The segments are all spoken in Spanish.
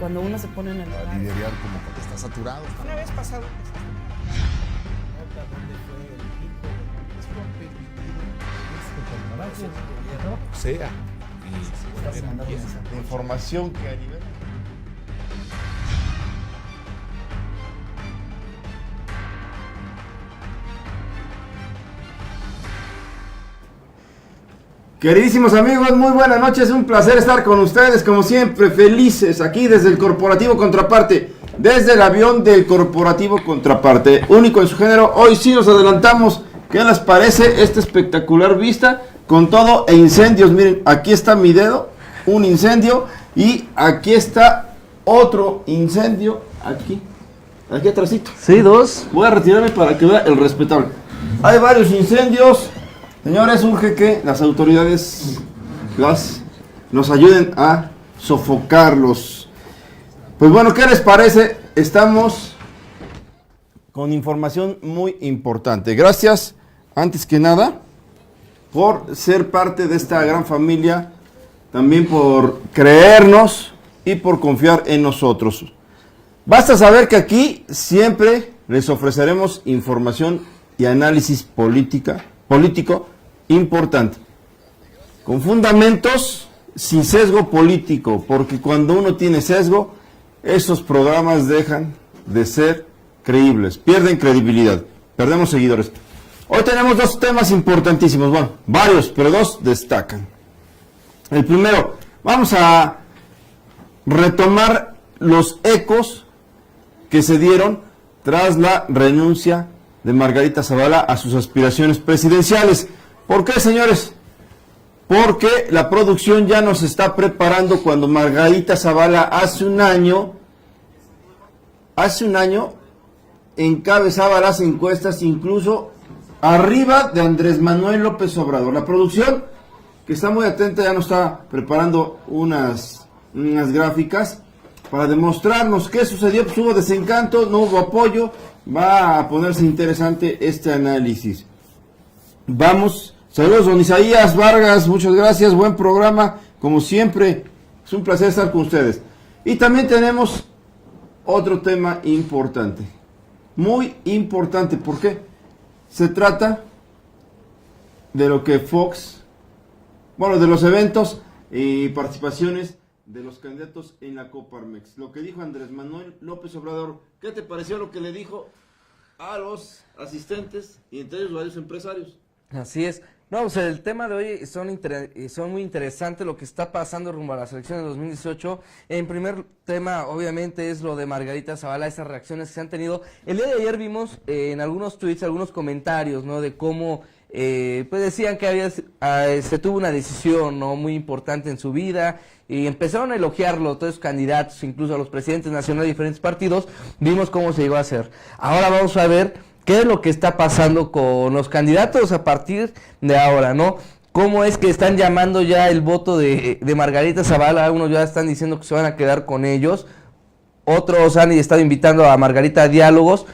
cuando uno se pone en el lugar. Liderar como que está saturado. Una vez pasado, ¿dónde fue el equipo? Es competitivo. Sea. De información que a nivel. Queridísimos amigos, muy buenas noches, un placer estar con ustedes, como siempre, felices, aquí desde el Corporativo Contraparte, desde el avión del Corporativo Contraparte, único en su género. Hoy sí nos adelantamos. ¿Qué les parece esta espectacular vista? Con todo e incendios, miren, aquí está mi dedo, un incendio, y aquí está otro incendio, aquí atrásito. Sí, dos. Voy a retirarme para que vea el respetable. Hay varios incendios. Señores, urge que las autoridades nos ayuden a sofocarlos. Pues bueno, ¿qué les parece? Estamos con información muy importante. Gracias, antes que nada, por ser parte de esta gran familia, también por creernos y por confiar en nosotros. Basta saber que aquí siempre les ofreceremos información y análisis político importante, con fundamentos, sin sesgo político, porque cuando uno tiene sesgo, esos programas dejan de ser creíbles, pierden credibilidad, perdemos seguidores. Hoy tenemos dos temas importantísimos, bueno, varios, pero dos destacan. El primero, vamos a retomar los ecos que se dieron tras la renuncia de Margarita Zavala a sus aspiraciones presidenciales. ¿Por qué, señores? Porque la producción ya nos está preparando cuando Margarita Zavala hace un año encabezaba las encuestas incluso arriba de Andrés Manuel López Obrador. La producción, que está muy atenta, ya nos está preparando unas gráficas para demostrarnos qué sucedió. Pues hubo desencanto, no hubo apoyo. Va a ponerse interesante este análisis. Vamos, saludos don Isaías Vargas, muchas gracias, buen programa, como siempre, es un placer estar con ustedes. Y también tenemos otro tema importante, muy importante, ¿por qué? Se trata de lo que Fox, bueno, de los eventos y participaciones de los candidatos en la Coparmex. Lo que dijo Andrés Manuel López Obrador, ¿qué te pareció lo que le dijo a los asistentes y entre ellos varios empresarios? Así es. No, pues el tema de hoy son muy interesantes lo que está pasando rumbo a las elecciones de 2018. En primer tema, obviamente, es lo de Margarita Zavala, esas reacciones que se han tenido. El día de ayer vimos en algunos tweets, algunos comentarios, ¿no? De cómo, pues decían que se tuvo una decisión, ¿no? Muy importante en su vida. Y empezaron a elogiarlo, todos los candidatos, incluso a los presidentes nacionales de diferentes partidos. Vimos cómo se llegó a hacer. Ahora vamos a ver qué es lo que está pasando con los candidatos a partir de ahora, ¿no? Cómo es que están llamando ya el voto de Margarita Zavala. Unos ya están diciendo que se van a quedar con ellos. Otros han estado invitando a Margarita a diálogos.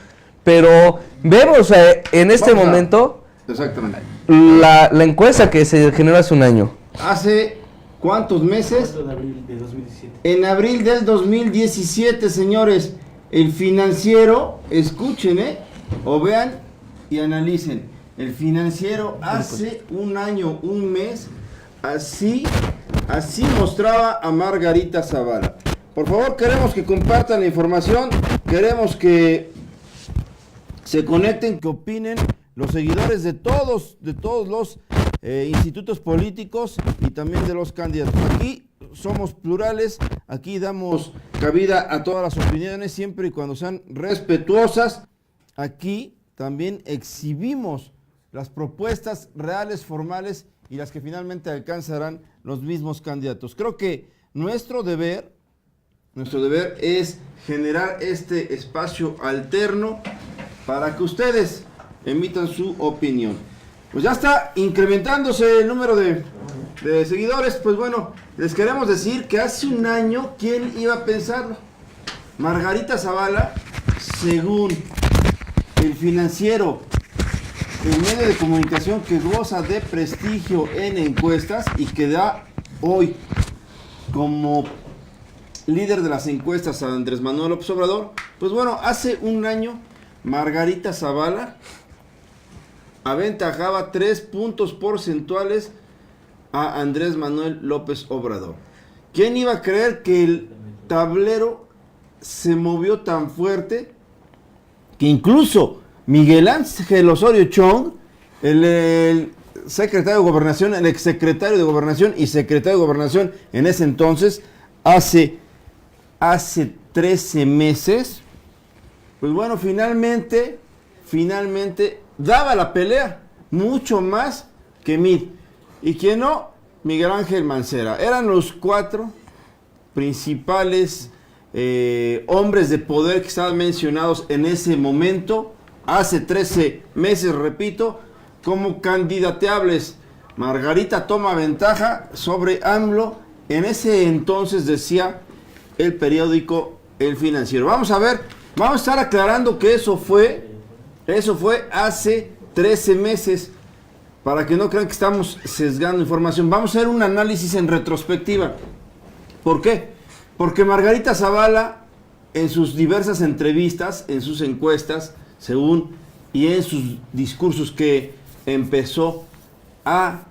Pero vemos en este momento Exactamente. la encuesta que se generó hace un año. Hace... ¿cuántos meses? En abril de 2017. En abril del 2017, señores. El Financiero, escuchen, o vean y analicen. El Financiero hace un año, un mes, así mostraba a Margarita Zavala. Por favor, queremos que compartan la información, queremos que se conecten, que opinen los seguidores de todos los institutos políticos y también de los candidatos. Aquí somos plurales, aquí damos cabida a todas las opiniones siempre y cuando sean respetuosas. Aquí también exhibimos las propuestas reales, formales y las que finalmente alcanzarán los mismos candidatos. Creo que nuestro deber es generar este espacio alterno para que ustedes emitan su opinión. Pues ya está incrementándose el número de seguidores. Pues bueno, les queremos decir que hace un año, ¿quién iba a pensarlo? Margarita Zavala, según el Financiero, el medio de comunicación que goza de prestigio en encuestas y que da hoy como líder de las encuestas a Andrés Manuel López Obrador, pues bueno, hace un año Margarita Zavala aventajaba 3 puntos porcentuales a Andrés Manuel López Obrador. ¿Quién iba a creer que el tablero se movió tan fuerte que incluso Miguel Ángel Osorio Chong, el secretario de Gobernación, el exsecretario de Gobernación y secretario de Gobernación en ese entonces, hace 13 meses, pues bueno, finalmente daba la pelea, mucho más que Mid. Y quien no, Miguel Ángel Mancera. Eran los 4 principales hombres de poder que estaban mencionados en ese momento, hace 13 meses, repito, como candidateables. Margarita toma ventaja sobre AMLO, en ese entonces decía el periódico El Financiero. Vamos a ver, vamos a estar aclarando que eso fue hace 13 meses, para que no crean que estamos sesgando información. Vamos a hacer un análisis en retrospectiva. ¿Por qué? Porque Margarita Zavala, en sus diversas entrevistas, en sus encuestas, y en sus discursos que empezó a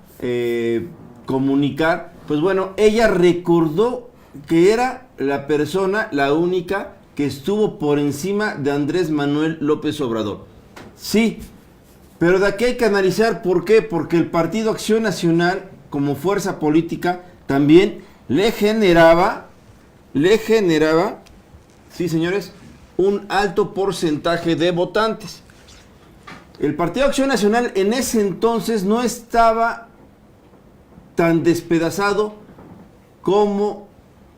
comunicar, pues bueno, ella recordó que era la única que estuvo por encima de Andrés Manuel López Obrador. Sí, pero de aquí hay que analizar por qué, porque el Partido Acción Nacional, como fuerza política, también le generaba, sí señores, un alto porcentaje de votantes. El Partido Acción Nacional en ese entonces no estaba tan despedazado como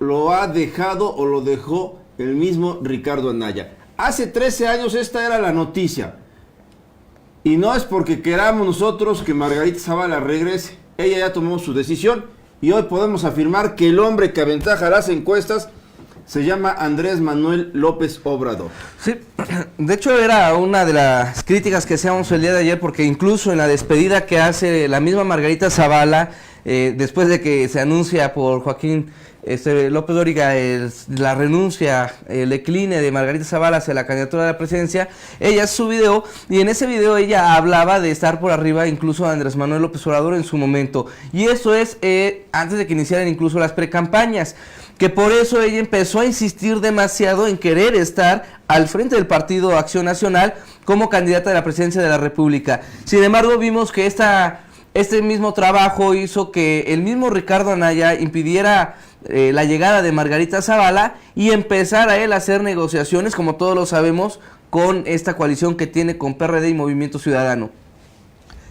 lo ha dejado o lo dejó el mismo Ricardo Anaya. Hace 13 años esta era la noticia. Y no es porque queramos nosotros que Margarita Zavala regrese. Ella ya tomó su decisión y hoy podemos afirmar que el hombre que aventaja las encuestas se llama Andrés Manuel López Obrador. Sí, de hecho era una de las críticas que hacíamos el día de ayer, porque incluso en la despedida que hace la misma Margarita Zavala, después de que se anuncia por Joaquín López Dóriga la renuncia, el decline de Margarita Zavala hacia la candidatura de la presidencia, ella hace su video, y en ese video ella hablaba de estar por arriba incluso de Andrés Manuel López Obrador en su momento, y eso es antes de que iniciaran incluso las precampañas, que por eso ella empezó a insistir demasiado en querer estar al frente del Partido Acción Nacional como candidata de la presidencia de la República. Sin embargo, vimos que este mismo trabajo hizo que el mismo Ricardo Anaya impidiera la llegada de Margarita Zavala y empezara él a hacer negociaciones, como todos lo sabemos, con esta coalición que tiene con PRD y Movimiento Ciudadano,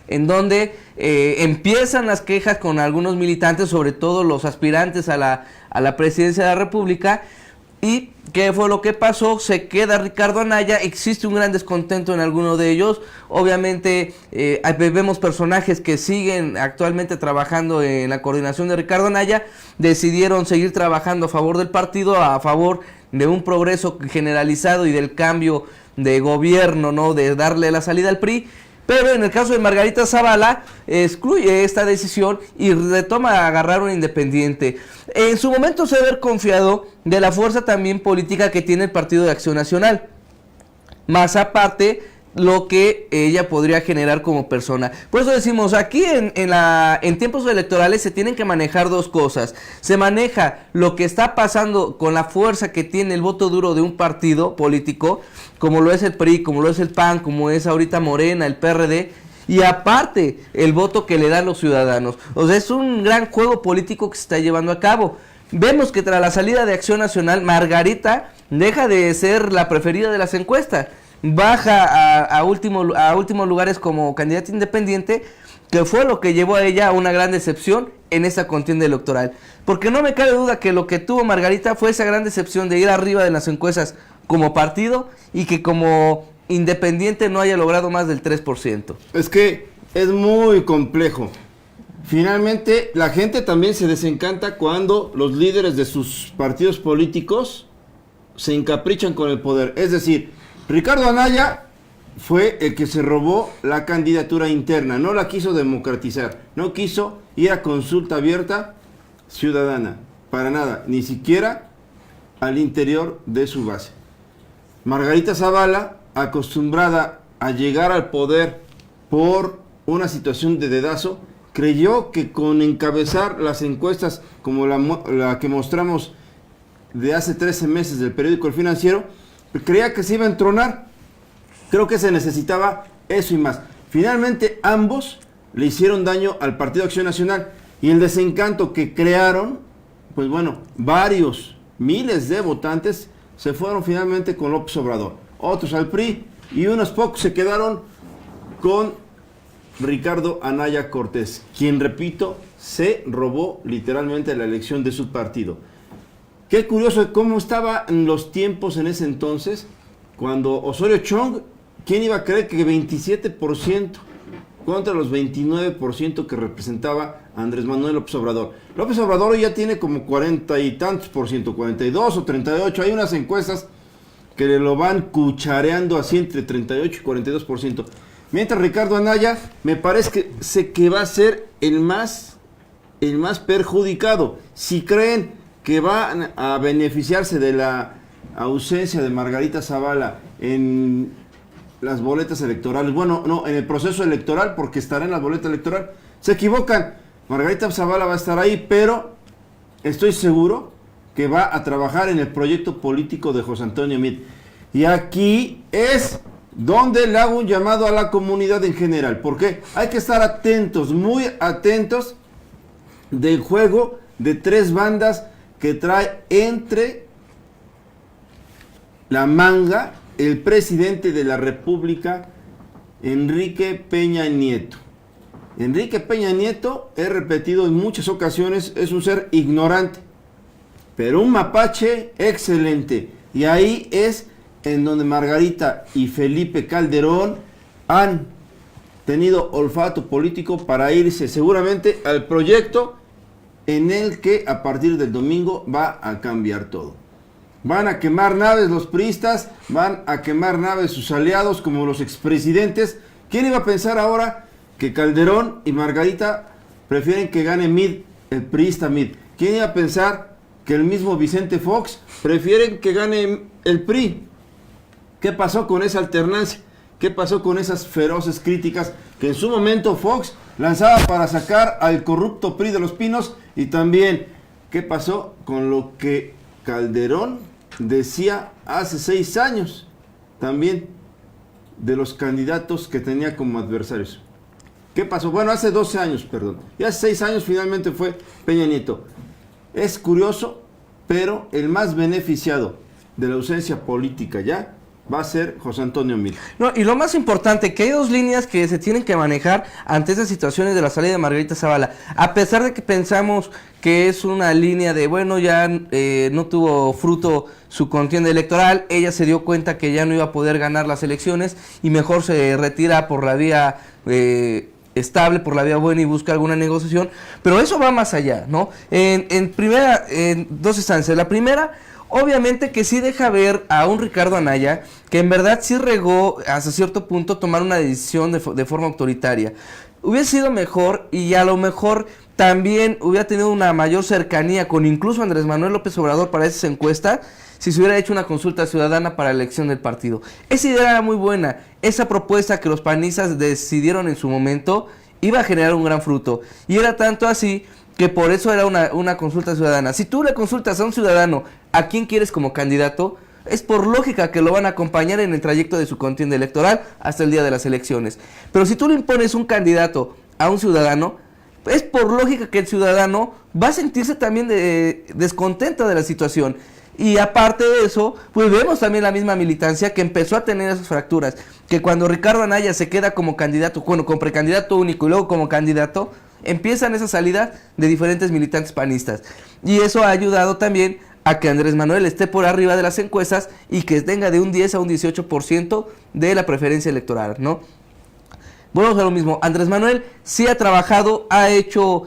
en donde empiezan las quejas con algunos militantes, sobre todo los aspirantes a la presidencia de la República. ¿Y qué fue lo que pasó? Se queda Ricardo Anaya, existe un gran descontento en alguno de ellos. Obviamente vemos personajes que siguen actualmente trabajando en la coordinación de Ricardo Anaya, decidieron seguir trabajando a favor del partido, a favor de un progreso generalizado y del cambio de gobierno, ¿no? De darle la salida al PRI. Pero en el caso de Margarita Zavala, excluye esta decisión y retoma a agarrar una independiente. En su momento se debe haber confiado de la fuerza también política que tiene el Partido de Acción Nacional. Más aparte, lo que ella podría generar como persona. Por eso decimos, aquí en tiempos electorales se tienen que manejar dos cosas. Se maneja lo que está pasando con la fuerza que tiene el voto duro de un partido político, como lo es el PRI, como lo es el PAN, como es ahorita Morena, el PRD, y aparte el voto que le dan los ciudadanos. O sea, es un gran juego político que se está llevando a cabo. Vemos que tras la salida de Acción Nacional, Margarita deja de ser la preferida de las encuestas, baja a últimos lugares como candidata independiente, que fue lo que llevó a ella a una gran decepción en esta contienda electoral. Porque no me cabe duda que lo que tuvo Margarita fue esa gran decepción de ir arriba de las encuestas como partido y que como independiente no haya logrado más del 3%. Es que es muy complejo. Finalmente, la gente también se desencanta cuando los líderes de sus partidos políticos se encaprichan con el poder. Es decir, Ricardo Anaya fue el que se robó la candidatura interna, no la quiso democratizar, no quiso ir a consulta abierta ciudadana, para nada, ni siquiera al interior de su base. Margarita Zavala, acostumbrada a llegar al poder por una situación de dedazo, creyó que con encabezar las encuestas como la que mostramos de hace 13 meses del periódico El Financiero, creía que se iba a entronar. Creo que se necesitaba eso y más. Finalmente ambos le hicieron daño al Partido Acción Nacional, y el desencanto que crearon, pues bueno, varios miles de votantes se fueron finalmente con López Obrador, otros al PRI, y unos pocos se quedaron con Ricardo Anaya Cortés, quien, repito, se robó literalmente la elección de su partido. Qué curioso cómo estaban los tiempos en ese entonces, cuando Osorio Chong, ¿quién iba a creer que 27% contra los 29% que representaba Andrés Manuel López Obrador? López Obrador ya tiene como 40 y tantos por ciento, 42 o 38, hay unas encuestas que le lo van cuchareando así entre 38 y 42%. Mientras Ricardo Anaya me parece que va a ser el más perjudicado. Si creen que van a beneficiarse de la ausencia de Margarita Zavala en las boletas electorales, bueno, no, en el proceso electoral, porque estará en la boleta electoral, se equivocan. Margarita Zavala va a estar ahí, pero estoy seguro que va a trabajar en el proyecto político de José Antonio Meade. Y aquí es donde le hago un llamado a la comunidad en general, porque hay que estar atentos, muy atentos del juego de tres bandas que trae entre la manga el presidente de la República, Enrique Peña Nieto. Enrique Peña Nieto, he repetido en muchas ocasiones, es un ser ignorante, pero un mapache excelente. Y ahí es en donde Margarita y Felipe Calderón han tenido olfato político para irse seguramente al proyecto en el que a partir del domingo va a cambiar todo. Van a quemar naves los priistas, van a quemar naves sus aliados como los expresidentes. ¿Quién iba a pensar ahora que Calderón y Margarita prefieren que gane Meade, el priista Meade? ¿Quién iba a pensar que el mismo Vicente Fox prefieren que gane el PRI? ¿Qué pasó con esa alternancia? ¿Qué pasó con esas feroces críticas que en su momento Fox lanzaba para sacar al corrupto PRI de Los Pinos? Y también, ¿qué pasó con lo que Calderón decía hace 6 años? También de los candidatos que tenía como adversarios. ¿Qué pasó? Bueno, hace 12 años, perdón. Y hace 6 años finalmente fue Peña Nieto. Es curioso, pero el más beneficiado de la ausencia política ya va a ser José Antonio Meade. No, y lo más importante, que hay dos líneas que se tienen que manejar ante esas situaciones de la salida de Margarita Zavala. A pesar de que pensamos que es una línea de, bueno, ya no tuvo fruto su contienda electoral, ella se dio cuenta que ya no iba a poder ganar las elecciones y mejor se retira por la vía estable, por la vía buena y busca alguna negociación, pero eso va más allá, ¿no? En dos instancias. La primera, obviamente que sí deja ver a un Ricardo Anaya que en verdad sí regó hasta cierto punto tomar una decisión de forma autoritaria. Hubiera sido mejor y a lo mejor también hubiera tenido una mayor cercanía con incluso Andrés Manuel López Obrador para esas encuestas si se hubiera hecho una consulta ciudadana para la elección del partido. Esa idea era muy buena, esa propuesta que los panistas decidieron en su momento iba a generar un gran fruto, y era tanto así que por eso era una consulta ciudadana. Si tú le consultas a un ciudadano a quién quieres como candidato, es por lógica que lo van a acompañar en el trayecto de su contienda electoral hasta el día de las elecciones. Pero si tú le impones un candidato a un ciudadano, es por lógica que el ciudadano va a sentirse también descontento de la situación. Y aparte de eso, pues vemos también la misma militancia que empezó a tener esas fracturas, que cuando Ricardo Anaya se queda como candidato, bueno, como precandidato único y luego como candidato, empiezan esa salida de diferentes militantes panistas. Y eso ha ayudado también a que Andrés Manuel esté por arriba de las encuestas y que tenga de un 10 a un 18% de la preferencia electoral, ¿no? Volvemos a lo mismo. Andrés Manuel sí ha trabajado, ha hecho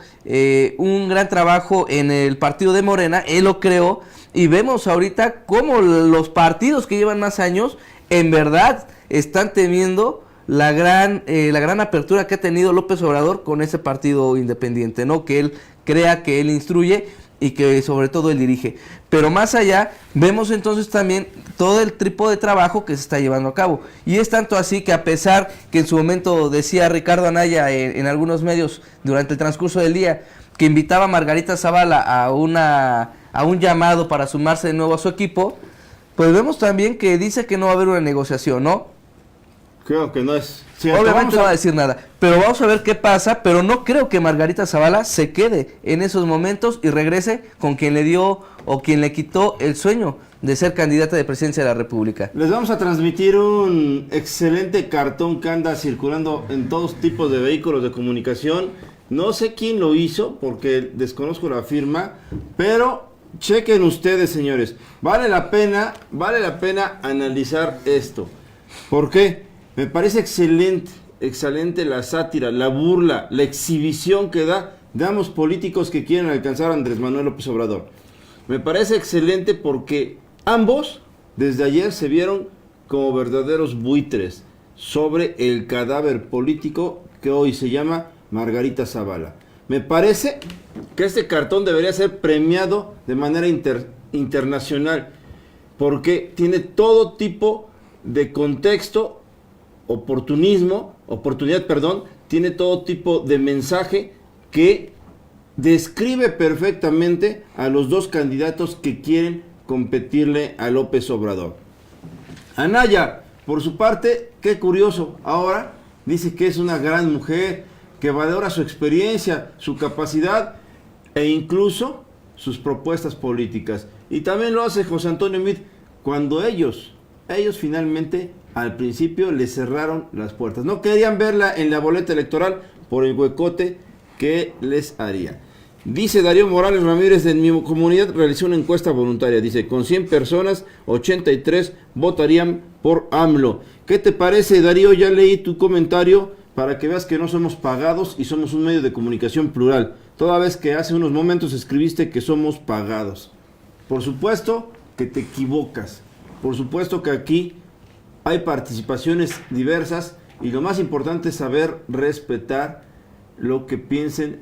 un gran trabajo en el partido de Morena, él lo creó, y vemos ahorita cómo los partidos que llevan más años en verdad están temiendo la gran apertura que ha tenido López Obrador con ese partido independiente, ¿no? Que él crea, que él instruye, y que sobre todo él dirige. Pero más allá, vemos entonces también todo el tipo de trabajo que se está llevando a cabo. Y es tanto así que a pesar que en su momento decía Ricardo Anaya en algunos medios durante el transcurso del día, que invitaba a Margarita Zavala a un llamado para sumarse de nuevo a su equipo, pues vemos también que dice que no va a haber una negociación, ¿no? Creo que no es cierto. Obviamente no va a decir nada, pero vamos a ver qué pasa, pero no creo que Margarita Zavala se quede en esos momentos y regrese con quien le dio o quien le quitó el sueño de ser candidata de presidencia de la República. Les vamos a transmitir un excelente cartón que anda circulando en todos tipos de vehículos de comunicación. No sé quién lo hizo porque desconozco la firma, pero chequen ustedes, señores. Vale la pena analizar esto. ¿Por qué? Me parece excelente la sátira, la burla, la exhibición que da de ambos políticos que quieren alcanzar a Andrés Manuel López Obrador. Me parece excelente porque ambos desde ayer se vieron como verdaderos buitres sobre el cadáver político que hoy se llama Margarita Zavala. Me parece que este cartón debería ser premiado de manera internacional porque tiene todo tipo de contexto, oportunidad, tiene todo tipo de mensaje que describe perfectamente a los dos candidatos que quieren competirle a López Obrador. Anaya, por su parte, qué curioso, ahora dice que es una gran mujer, que valora su experiencia, su capacidad e incluso sus propuestas políticas. Y también lo hace José Antonio Meade cuando ellos finalmente al principio le cerraron las puertas. No querían verla en la boleta electoral por el huecote que les haría. Dice Darío Morales Ramírez, en mi comunidad realicé una encuesta voluntaria. Dice, con 100 personas, 83 votarían por AMLO. ¿Qué te parece, Darío? Ya leí tu comentario para que veas que no somos pagados y somos un medio de comunicación plural. Toda vez que hace unos momentos escribiste que somos pagados. Por supuesto que te equivocas. Por supuesto que aquí hay participaciones diversas y lo más importante es saber respetar lo que piensen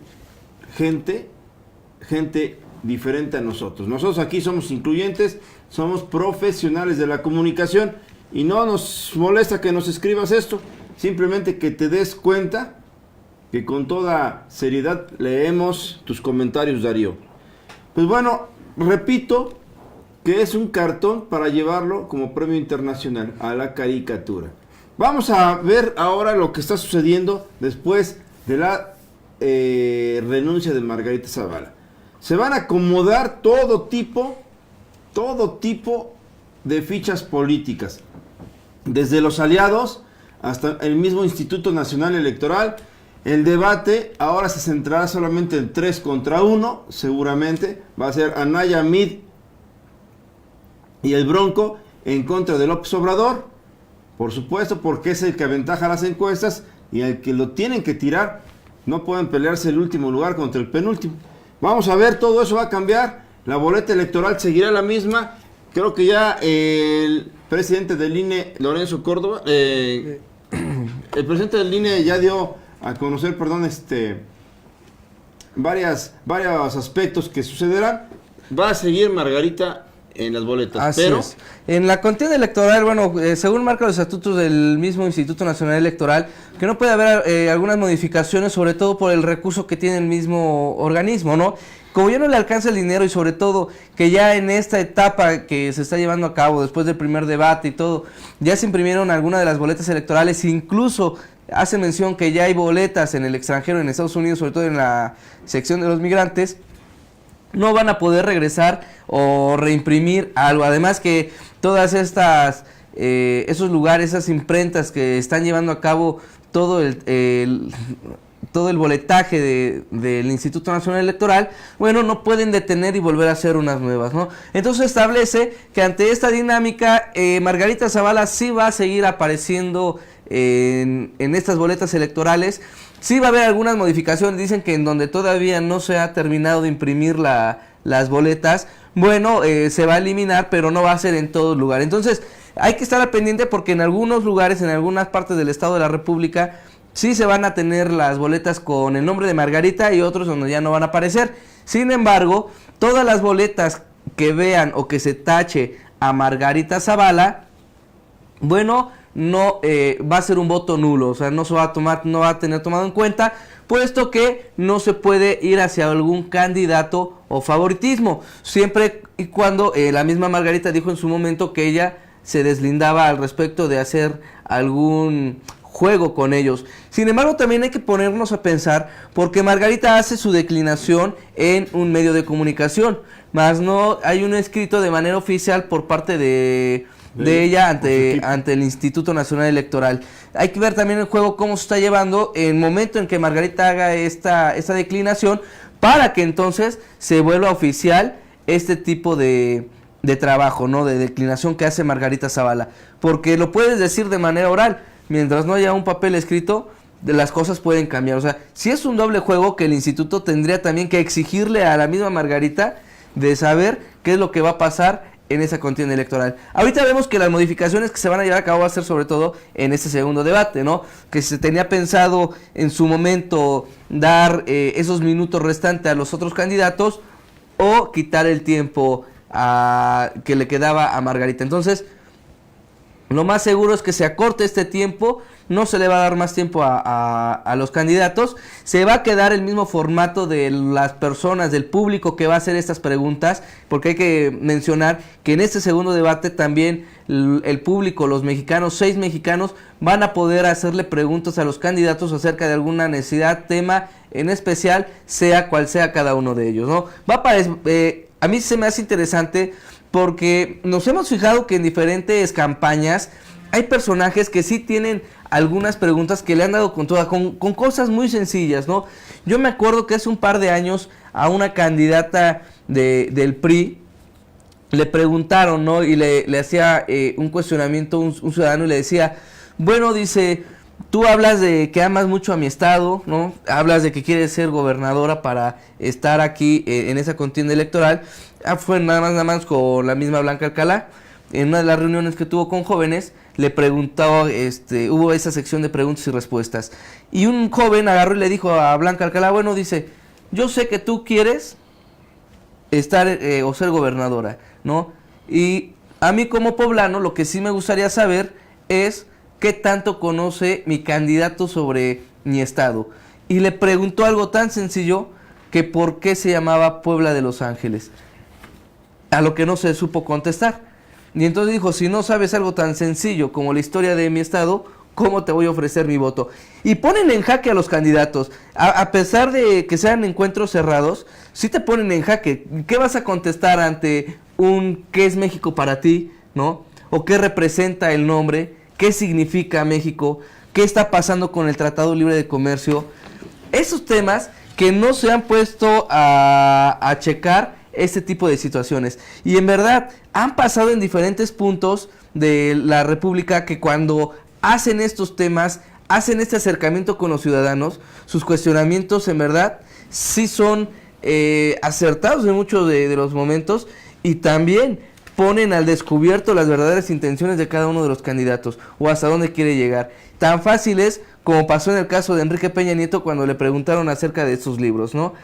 gente diferente a nosotros. Nosotros aquí somos incluyentes, somos profesionales de la comunicación y no nos molesta que nos escribas esto, simplemente que te des cuenta que con toda seriedad leemos tus comentarios, Darío. Pues bueno, repito que es un cartón para llevarlo como premio internacional a la caricatura. Vamos a ver ahora lo que está sucediendo después de la renuncia de Margarita Zavala. Se van a acomodar todo tipo de fichas políticas, desde los aliados hasta el mismo Instituto Nacional Electoral. El debate ahora se centrará solamente en 3 contra 1, seguramente va a ser Anaya, Meade y el Bronco en contra de López Obrador, por supuesto, porque es el que aventaja las encuestas y el que lo tienen que tirar. No pueden pelearse el último lugar contra el penúltimo. Vamos a ver, todo eso va a cambiar. La boleta electoral seguirá la misma. Creo que ya el presidente del INE, Lorenzo Córdoba, el presidente del INE ya dio a conocer, varios aspectos que sucederán. Va a seguir Margarita en las boletas. Así es. En la contienda electoral, bueno, según marca los estatutos del mismo Instituto Nacional Electoral, que no puede haber algunas modificaciones, sobre todo por el recurso que tiene el mismo organismo, ¿no? Como ya no le alcanza el dinero y sobre todo que ya en esta etapa que se está llevando a cabo después del primer debate y todo, ya se imprimieron algunas de las boletas electorales, incluso hace mención que ya hay boletas en el extranjero, en Estados Unidos, sobre todo en la sección de los migrantes, no van a poder regresar o reimprimir algo. Además que todas estas, esos lugares, esas imprentas que están llevando a cabo todo el boletaje del Instituto Nacional Electoral, bueno, no pueden detener y volver a hacer unas nuevas, ¿no? Entonces establece que ante esta dinámica, Margarita Zavala sí va a seguir apareciendo en estas boletas electorales. Sí va a haber algunas modificaciones, dicen que en donde todavía no se ha terminado de imprimir las boletas, bueno, se va a eliminar, pero no va a ser en todo lugar. Entonces hay que estar al pendiente porque en algunos lugares, en algunas partes del Estado de la República, sí se van a tener las boletas con el nombre de Margarita y otros donde ya no van a aparecer. Sin embargo, todas las boletas que vean o que se tache a Margarita Zavala, bueno, no va a ser un voto nulo, o sea, no se va a tomar, no va a tener tomado en cuenta, puesto que no se puede ir hacia algún candidato o favoritismo, siempre y cuando la misma Margarita dijo en su momento que ella se deslindaba al respecto de hacer algún juego con ellos. Sin embargo, también hay que ponernos a pensar, porque Margarita hace su declinación en un medio de comunicación, más no hay un escrito de manera oficial por parte de ella ante el Instituto Nacional Electoral. Hay que ver también el juego cómo se está llevando en el momento en que Margarita haga esta declinación, para que entonces se vuelva oficial este tipo de trabajo, ¿no? De declinación que hace Margarita Zavala, porque lo puedes decir de manera oral, mientras no haya un papel escrito, las cosas pueden cambiar. O sea, si es un doble juego que el instituto tendría también que exigirle a la misma Margarita de saber qué es lo que va a pasar en esa contienda electoral. Ahorita vemos que las modificaciones que se van a llevar a cabo va a ser sobre todo en este segundo debate, ¿no? Que se tenía pensado en su momento dar esos minutos restantes a los otros candidatos o quitar el tiempo que le quedaba a Margarita. Entonces, lo más seguro es que se acorte este tiempo, no se le va a dar más tiempo a los candidatos, se va a quedar el mismo formato de las personas, del público que va a hacer estas preguntas, porque hay que mencionar que en este segundo debate también el público, los mexicanos, 6 mexicanos, van a poder hacerle preguntas a los candidatos acerca de alguna necesidad, tema en especial, sea cual sea cada uno de ellos, ¿no? A mí se me hace interesante porque nos hemos fijado que en diferentes campañas hay personajes que sí tienen algunas preguntas que le han dado con toda, con cosas muy sencillas, ¿no? Yo me acuerdo que hace un par de años a una candidata del PRI le preguntaron, ¿no? Y le hacía un cuestionamiento un ciudadano y le decía, bueno, dice, tú hablas de que amas mucho a mi estado, ¿no? Hablas de que quieres ser gobernadora para estar aquí en esa contienda electoral. Fue nada más con la misma Blanca Alcalá. En una de las reuniones que tuvo con jóvenes, le preguntó, hubo esa sección de preguntas y respuestas. Y un joven agarró y le dijo a Blanca Alcalá, bueno, dice, yo sé que tú quieres estar o ser gobernadora, ¿no? Y a mí como poblano, lo que sí me gustaría saber es qué tanto conoce mi candidato sobre mi estado. Y le preguntó algo tan sencillo que por qué se llamaba Puebla de Los Ángeles, a lo que no se supo contestar. Y entonces dijo, si no sabes algo tan sencillo como la historia de mi estado, ¿cómo te voy a ofrecer mi voto? Y ponen en jaque a los candidatos, a pesar de que sean encuentros cerrados, sí te ponen en jaque. ¿Qué vas a contestar ante qué es México para ti, ¿no? O qué representa el nombre, qué significa México, qué está pasando con el Tratado Libre de Comercio? Esos temas que no se han puesto a checar este tipo de situaciones. Y en verdad han pasado en diferentes puntos de la República que cuando hacen estos temas, hacen este acercamiento con los ciudadanos, sus cuestionamientos en verdad sí son acertados en muchos de los momentos, y también ponen al descubierto las verdaderas intenciones de cada uno de los candidatos o hasta dónde quiere llegar. Tan fácil es como pasó en el caso de Enrique Peña Nieto cuando le preguntaron acerca de sus libros, ¿no?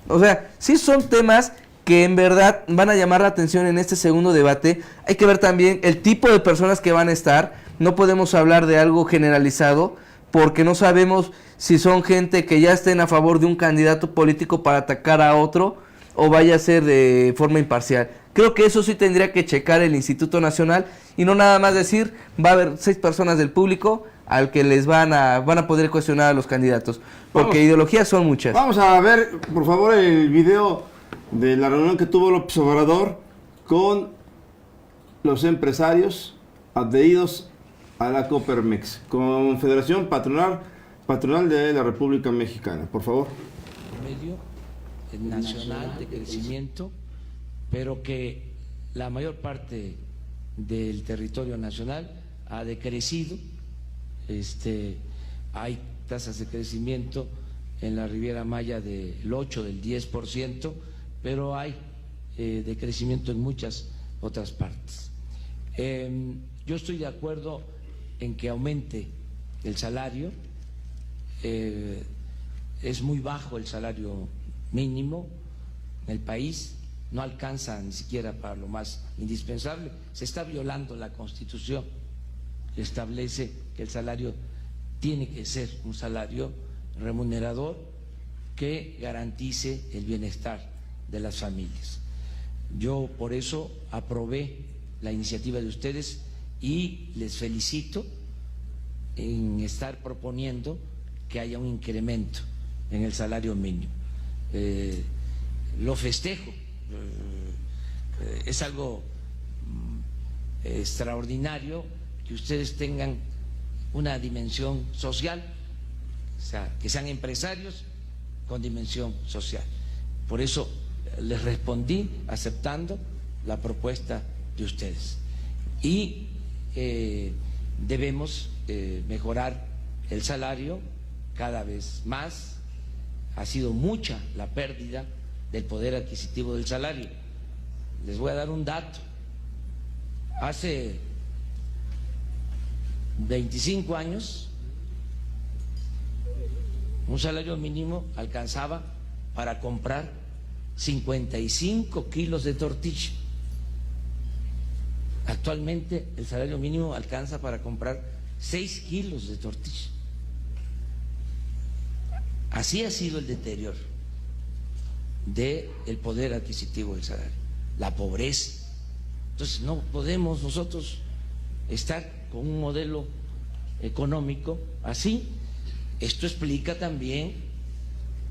O sea, sí son temas que en verdad van a llamar la atención en este segundo debate. Hay que ver también el tipo de personas que van a estar. No podemos hablar de algo generalizado porque no sabemos si son gente que ya estén a favor de un candidato político para atacar a otro o vaya a ser de forma imparcial. Creo que eso sí tendría que checar el Instituto Nacional y no nada más decir va a haber 6 personas del público al que les van a poder cuestionar a los candidatos, porque ideologías son muchas. Vamos a ver, por favor, el video de la reunión que tuvo López Obrador con los empresarios adheridos a la Coparmex, Confederación Patronal de la República Mexicana. Por favor. Medio nacional de crecimiento, pero que la mayor parte del territorio nacional ha decrecido. Hay tasas de crecimiento en la Riviera Maya del 8, del 10%, pero hay decrecimiento en muchas otras partes. Yo estoy de acuerdo en que aumente el salario es muy bajo el salario mínimo en el país, no alcanza ni siquiera para lo más indispensable. Se está violando la Constitución, que establece que el salario tiene que ser un salario remunerador que garantice el bienestar de las familias. Yo por eso aprobé la iniciativa de ustedes y les felicito en estar proponiendo que haya un incremento en el salario mínimo. Lo festejo, es algo extraordinario que ustedes tengan una dimensión social, o sea, que sean empresarios con dimensión social. Por eso les respondí aceptando la propuesta de ustedes. Y debemos mejorar el salario cada vez más. Ha sido mucha la pérdida del poder adquisitivo del salario. Les voy a dar un dato. Hace 25 años, un salario mínimo alcanzaba para comprar 55 kilos de tortilla. Actualmente el salario mínimo alcanza para comprar 6 kilos de tortilla. Así ha sido el deterioro del poder adquisitivo del salario, la pobreza. Entonces no podemos nosotros estar con un modelo económico así. Esto explica también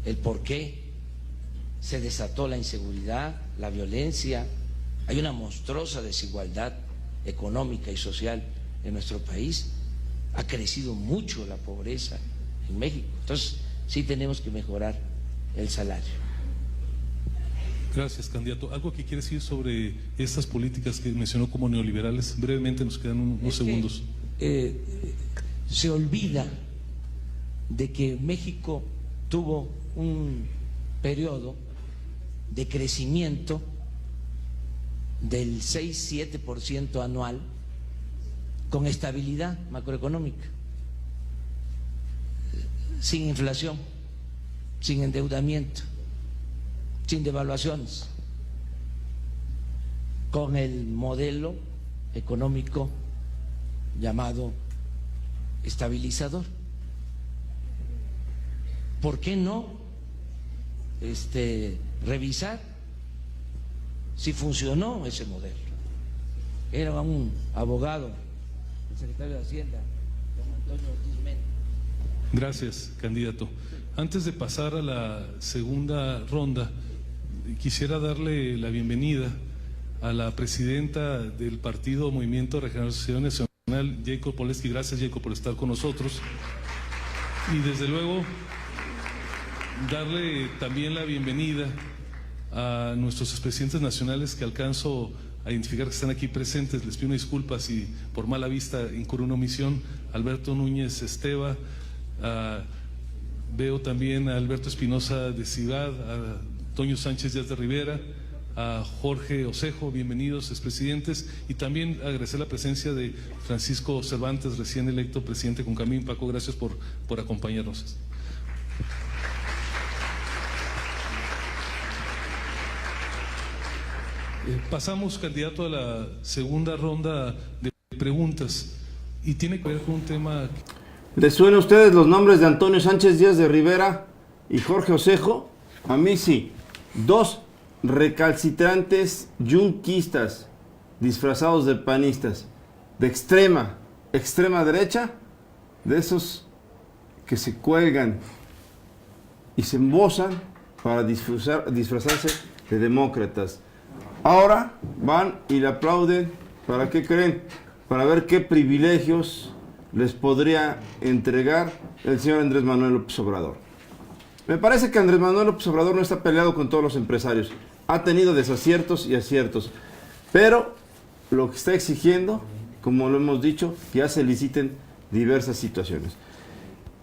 el por qué se desató la inseguridad, la violencia. Hay una monstruosa desigualdad económica y social en nuestro país. Ha crecido mucho la pobreza en México. Entonces sí tenemos que mejorar el salario. Gracias, candidato. ¿Algo que quiere decir sobre estas políticas que mencionó como neoliberales? Brevemente, nos quedan unos segundos. Se olvida de que México tuvo un periodo de crecimiento del 6-7% anual con estabilidad macroeconómica, sin inflación, sin endeudamiento, sin devaluaciones, con el modelo económico llamado estabilizador. ¿Por qué no revisar si funcionó ese modelo? Era un abogado, el secretario de Hacienda, don Antonio Ortiz Mena. Gracias, candidato. Antes de pasar a la segunda ronda, quisiera darle la bienvenida a la presidenta del Partido Movimiento de Regeneración Nacional, Jacob Polensky. Gracias, Jacob, por estar con nosotros. Y desde luego darle también la bienvenida a nuestros expresidentes nacionales que alcanzo a identificar que están aquí presentes. Les pido una disculpa si por mala vista incurro una omisión. Alberto Núñez Esteva, veo también a Alberto Espinosa de Ciudad, a Toño Sánchez Díaz de Rivera, a Jorge Osejo, bienvenidos expresidentes, y también agradecer la presencia de Francisco Cervantes, recién electo presidente con Camín. Paco, gracias por acompañarnos. Pasamos, candidato, a la segunda ronda de preguntas y tiene que ver con un tema. ¿Les suenan a ustedes los nombres de Antonio Sánchez Díaz de Rivera y Jorge Osejo? A mí sí. Dos recalcitrantes yunquistas disfrazados de panistas, de extrema derecha, de esos que se cuelgan y se embozan para disfrazarse de demócratas. Ahora van y le aplauden. ¿Para qué creen? Para ver qué privilegios les podría entregar el señor Andrés Manuel López Obrador. Me parece que Andrés Manuel López Obrador no está peleado con todos los empresarios. Ha tenido desaciertos y aciertos. Pero lo que está exigiendo, como lo hemos dicho, ya se liciten diversas situaciones.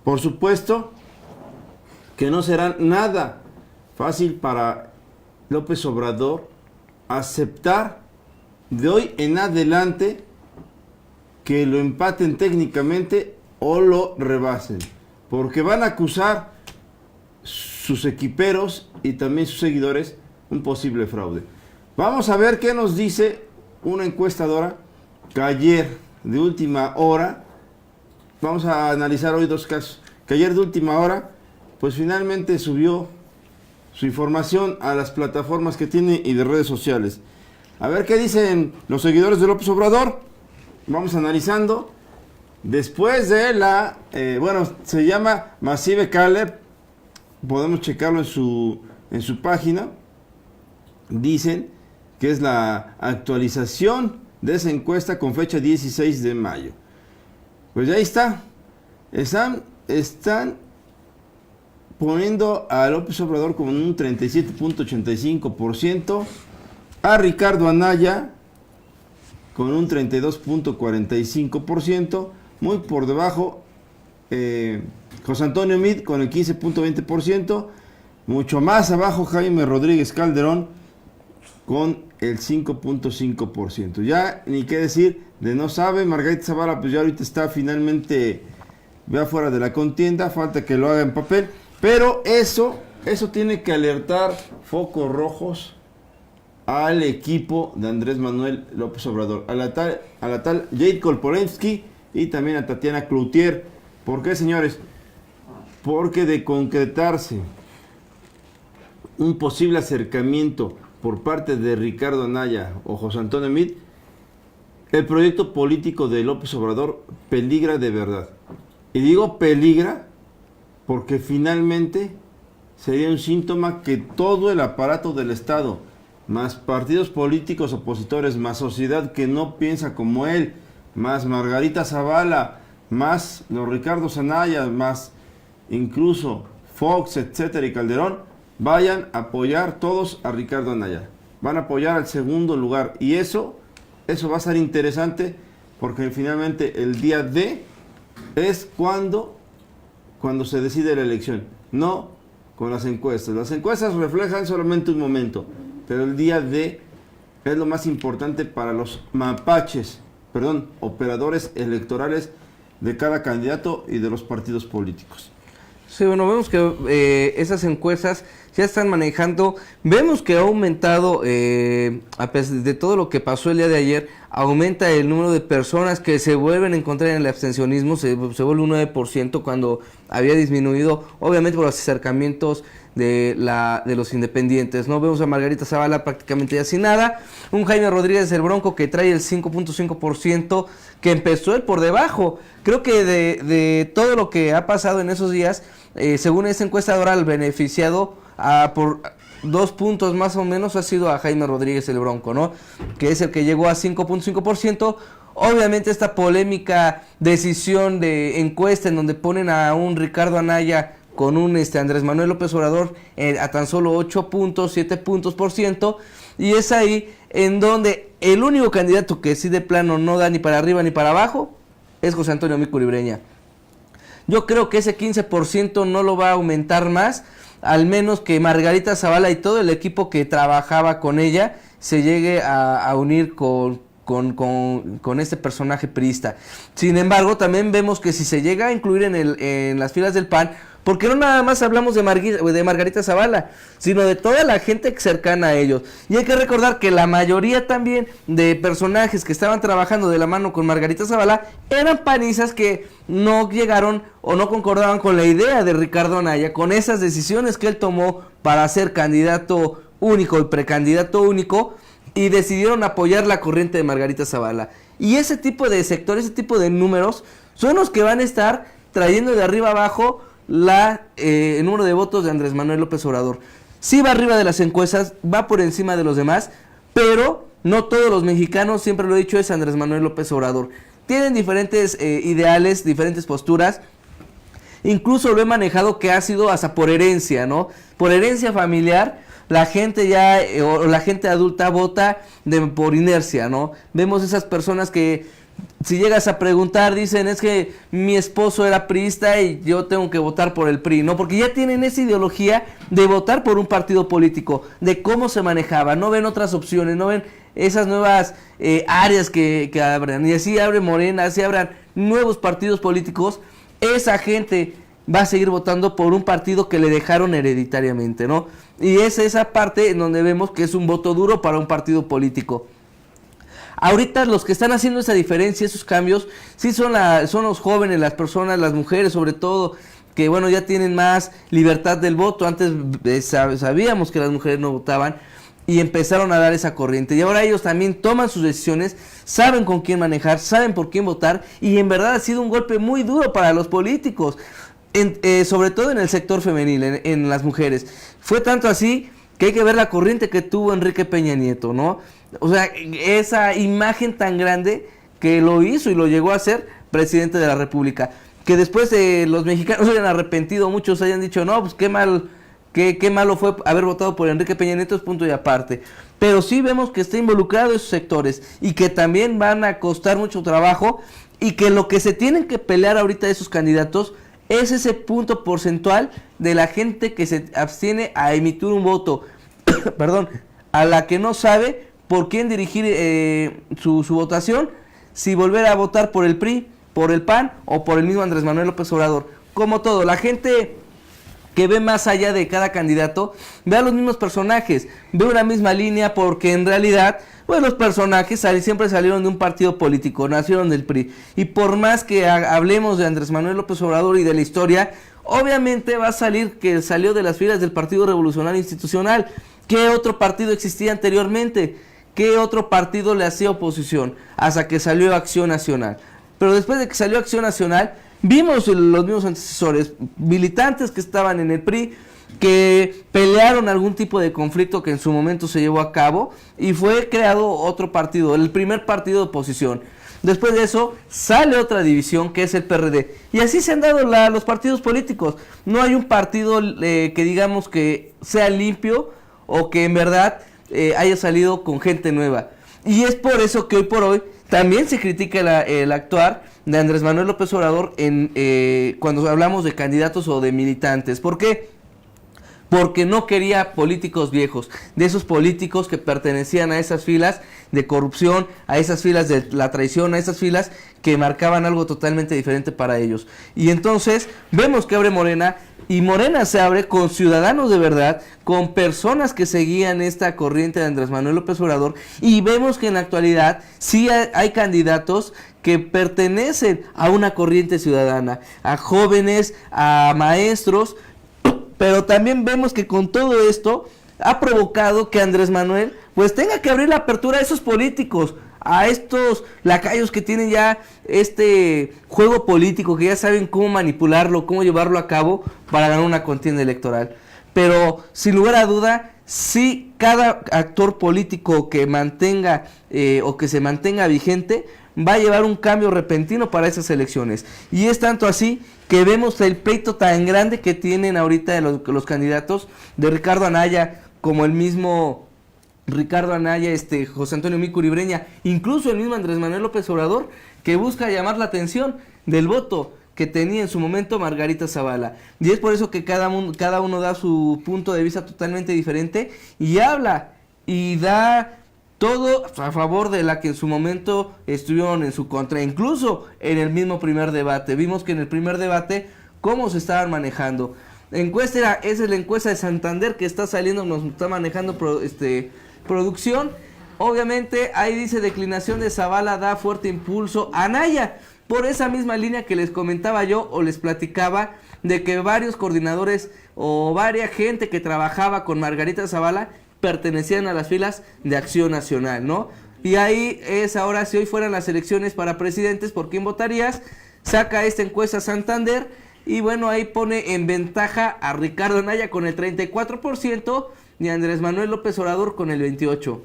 Por supuesto que no será nada fácil para López Obrador aceptar de hoy en adelante que lo empaten técnicamente o lo rebasen. porque van a acusar sus equiperos y también sus seguidores un posible fraude. Vamos a ver qué nos dice una encuestadora que ayer de última hora, vamos a analizar hoy dos casos, que ayer de última hora, pues finalmente subió su información a las plataformas que tiene y de redes sociales. A ver qué dicen los seguidores de López Obrador. Vamos analizando. Después de la, se llama Massive Caleb, podemos checarlo en su página. Dicen que es la actualización de esa encuesta con fecha 16 de mayo. Pues ahí está. Están poniendo a López Obrador como en un 37.85%, a Ricardo Anaya con un 32.45%, muy por debajo José Antonio Meade con el 15.20%, mucho más abajo Jaime Rodríguez Calderón con el 5.5%. Ya ni qué decir de no sabe, Margarita Zavala pues ya ahorita está finalmente ya fuera de la contienda, falta que lo haga en papel, pero eso tiene que alertar focos rojos al equipo de Andrés Manuel López Obrador, a la tal Jade Kolporensky y también a Tatiana Cloutier. ¿Por qué, señores? Porque de concretarse un posible acercamiento por parte de Ricardo Anaya o José Antonio Meade, el proyecto político de López Obrador peligra de verdad. Y digo peligra porque finalmente sería un síntoma que todo el aparato del Estado, más partidos políticos opositores, más sociedad que no piensa como él, más Margarita Zavala, más los Ricardo Anaya, más incluso Fox, etcétera, y Calderón, vayan a apoyar todos a Ricardo Anaya. Van a apoyar al segundo lugar. Y eso va a ser interesante porque finalmente el día D es cuando se decide la elección. No con las encuestas. Las encuestas reflejan solamente un momento, pero el día D es lo más importante para los operadores electorales de cada candidato y de los partidos políticos. Sí, bueno, vemos que esas encuestas ya están manejando, vemos que ha aumentado, a pesar de todo lo que pasó el día de ayer, aumenta el número de personas que se vuelven a encontrar en el abstencionismo, se vuelve un 9% cuando había disminuido, obviamente por los acercamientos de los independientes, ¿no? Vemos a Margarita Zavala prácticamente ya sin nada, un Jaime Rodríguez el Bronco que trae el 5.5%, que empezó él por debajo. Creo que de todo lo que ha pasado en esos días, según esta encuestadora, el beneficiado por 2 puntos más o menos ha sido a Jaime Rodríguez el Bronco, ¿no? Que es el que llegó a 5.5%. Obviamente esta polémica decisión de encuesta en donde ponen a un Ricardo Anaya con un Andrés Manuel López Obrador a tan solo 8 puntos, 7 puntos por ciento, y es ahí en donde el único candidato que sí de plano no da ni para arriba ni para abajo es José Antonio Mico Libreña. Yo creo que ese 15% no lo va a aumentar más, al menos que Margarita Zavala y todo el equipo que trabajaba con ella se llegue a unir con este personaje priista. Sin embargo, también vemos que si se llega a incluir en las filas del PAN, porque no nada más hablamos de Margarita Zavala, sino de toda la gente cercana a ellos. Y hay que recordar que la mayoría también de personajes que estaban trabajando de la mano con Margarita Zavala eran panistas que no llegaron o no concordaban con la idea de Ricardo Anaya, con esas decisiones que él tomó para ser candidato único y precandidato único, y decidieron apoyar la corriente de Margarita Zavala. Y ese tipo de sectores, ese tipo de números, son los que van a estar trayendo de arriba abajo el número de votos de Andrés Manuel López Obrador. Sí va arriba de las encuestas, va por encima de los demás, pero no todos los mexicanos, siempre lo he dicho, es Andrés Manuel López Obrador. Tienen diferentes ideales, diferentes posturas. Incluso lo he manejado que ha sido hasta por herencia, ¿no? Por herencia familiar, la gente la gente adulta vota por inercia, ¿no? Vemos esas personas que si llegas a preguntar, dicen, es que mi esposo era priista y yo tengo que votar por el PRI, ¿no? Porque ya tienen esa ideología de votar por un partido político, de cómo se manejaba, no ven otras opciones, no ven esas nuevas áreas que abran, y así abre Morena, así abran nuevos partidos políticos. Esa gente va a seguir votando por un partido que le dejaron hereditariamente, ¿no? Y es esa parte en donde vemos que es un voto duro para un partido político. Ahorita los que están haciendo esa diferencia, esos cambios, sí son los jóvenes, las personas, las mujeres sobre todo, que bueno, ya tienen más libertad del voto. Antes sabíamos que las mujeres no votaban y empezaron a dar esa corriente. Y ahora ellos también toman sus decisiones, saben con quién manejar, saben por quién votar, y en verdad ha sido un golpe muy duro para los políticos, sobre todo en el sector femenil, en las mujeres. Fue tanto así que hay que ver la corriente que tuvo Enrique Peña Nieto, ¿no? O sea, esa imagen tan grande que lo hizo y lo llegó a ser presidente de la República. Que después los mexicanos se hayan arrepentido, muchos hayan dicho, no, pues qué malo fue haber votado por Enrique Peña Nieto, es punto y aparte. Pero sí vemos que está involucrado esos sectores y que también van a costar mucho trabajo, y que lo que se tienen que pelear ahorita esos candidatos es ese punto porcentual de la gente que se abstiene a emitir un voto, perdón, a la que no sabe por quién dirigir su votación, si volver a votar por el PRI, por el PAN o por el mismo Andrés Manuel López Obrador. Como todo, la gente que ve más allá de cada candidato, ve a los mismos personajes, ve una misma línea, porque en realidad, pues los personajes siempre salieron de un partido político, nacieron del PRI. Y por más que hablemos de Andrés Manuel López Obrador y de la historia, obviamente va a salir que salió de las filas del Partido Revolucionario Institucional. ¿Qué otro partido existía anteriormente? ¿Qué otro partido le hacía oposición? Hasta que salió Acción Nacional. Pero después de que salió Acción Nacional, vimos los mismos antecesores, militantes que estaban en el PRI, que pelearon algún tipo de conflicto que en su momento se llevó a cabo, y fue creado otro partido, el primer partido de oposición. Después de eso sale otra división, que es el PRD, y así se han dado los partidos políticos. No hay un partido que digamos que sea limpio o que en verdad haya salido con gente nueva. Y es por eso que hoy por hoy también se critica el actuar de Andrés Manuel López Obrador cuando hablamos de candidatos o de militantes. ¿Por qué? Porque no quería políticos viejos, de esos políticos que pertenecían a esas filas de corrupción, a esas filas de la traición, a esas filas que marcaban algo totalmente diferente para ellos. Y entonces vemos que abre Morena, y Morena se abre con ciudadanos de verdad, con personas que seguían esta corriente de Andrés Manuel López Obrador, y vemos que en la actualidad sí hay candidatos que pertenecen a una corriente ciudadana, a jóvenes, a maestros. Pero también vemos que con todo esto ha provocado que Andrés Manuel pues tenga que abrir la apertura a esos políticos, a estos lacayos que tienen ya este juego político, que ya saben cómo manipularlo, cómo llevarlo a cabo para ganar una contienda electoral. Pero sin lugar a duda, sí, cada actor político que mantenga o que se mantenga vigente va a llevar un cambio repentino para esas elecciones. Y es tanto así que vemos el pleito tan grande que tienen ahorita los candidatos de Ricardo Anaya, como el mismo Ricardo Anaya, José Antonio Micur y Breña, incluso el mismo Andrés Manuel López Obrador, que busca llamar la atención del voto que tenía en su momento Margarita Zavala. Y es por eso que cada uno da su punto de vista totalmente diferente y habla y da todo a favor de la que en su momento estuvieron en su contra, incluso en el mismo primer debate. Vimos que en el primer debate cómo se estaban manejando. Esa es la encuesta de Santander que está saliendo, nos está manejando producción. Obviamente ahí dice declinación de Zavala da fuerte impulso a Anaya, por esa misma línea que les comentaba yo o les platicaba de que varios coordinadores o varias gente que trabajaba con Margarita Zavala pertenecían a las filas de Acción Nacional, ¿no? Y ahí es ahora, si hoy fueran las elecciones para presidentes, ¿por quién votarías? Saca esta encuesta Santander y bueno, ahí pone en ventaja a Ricardo Anaya con el 34% y a Andrés Manuel López Obrador con el 28%.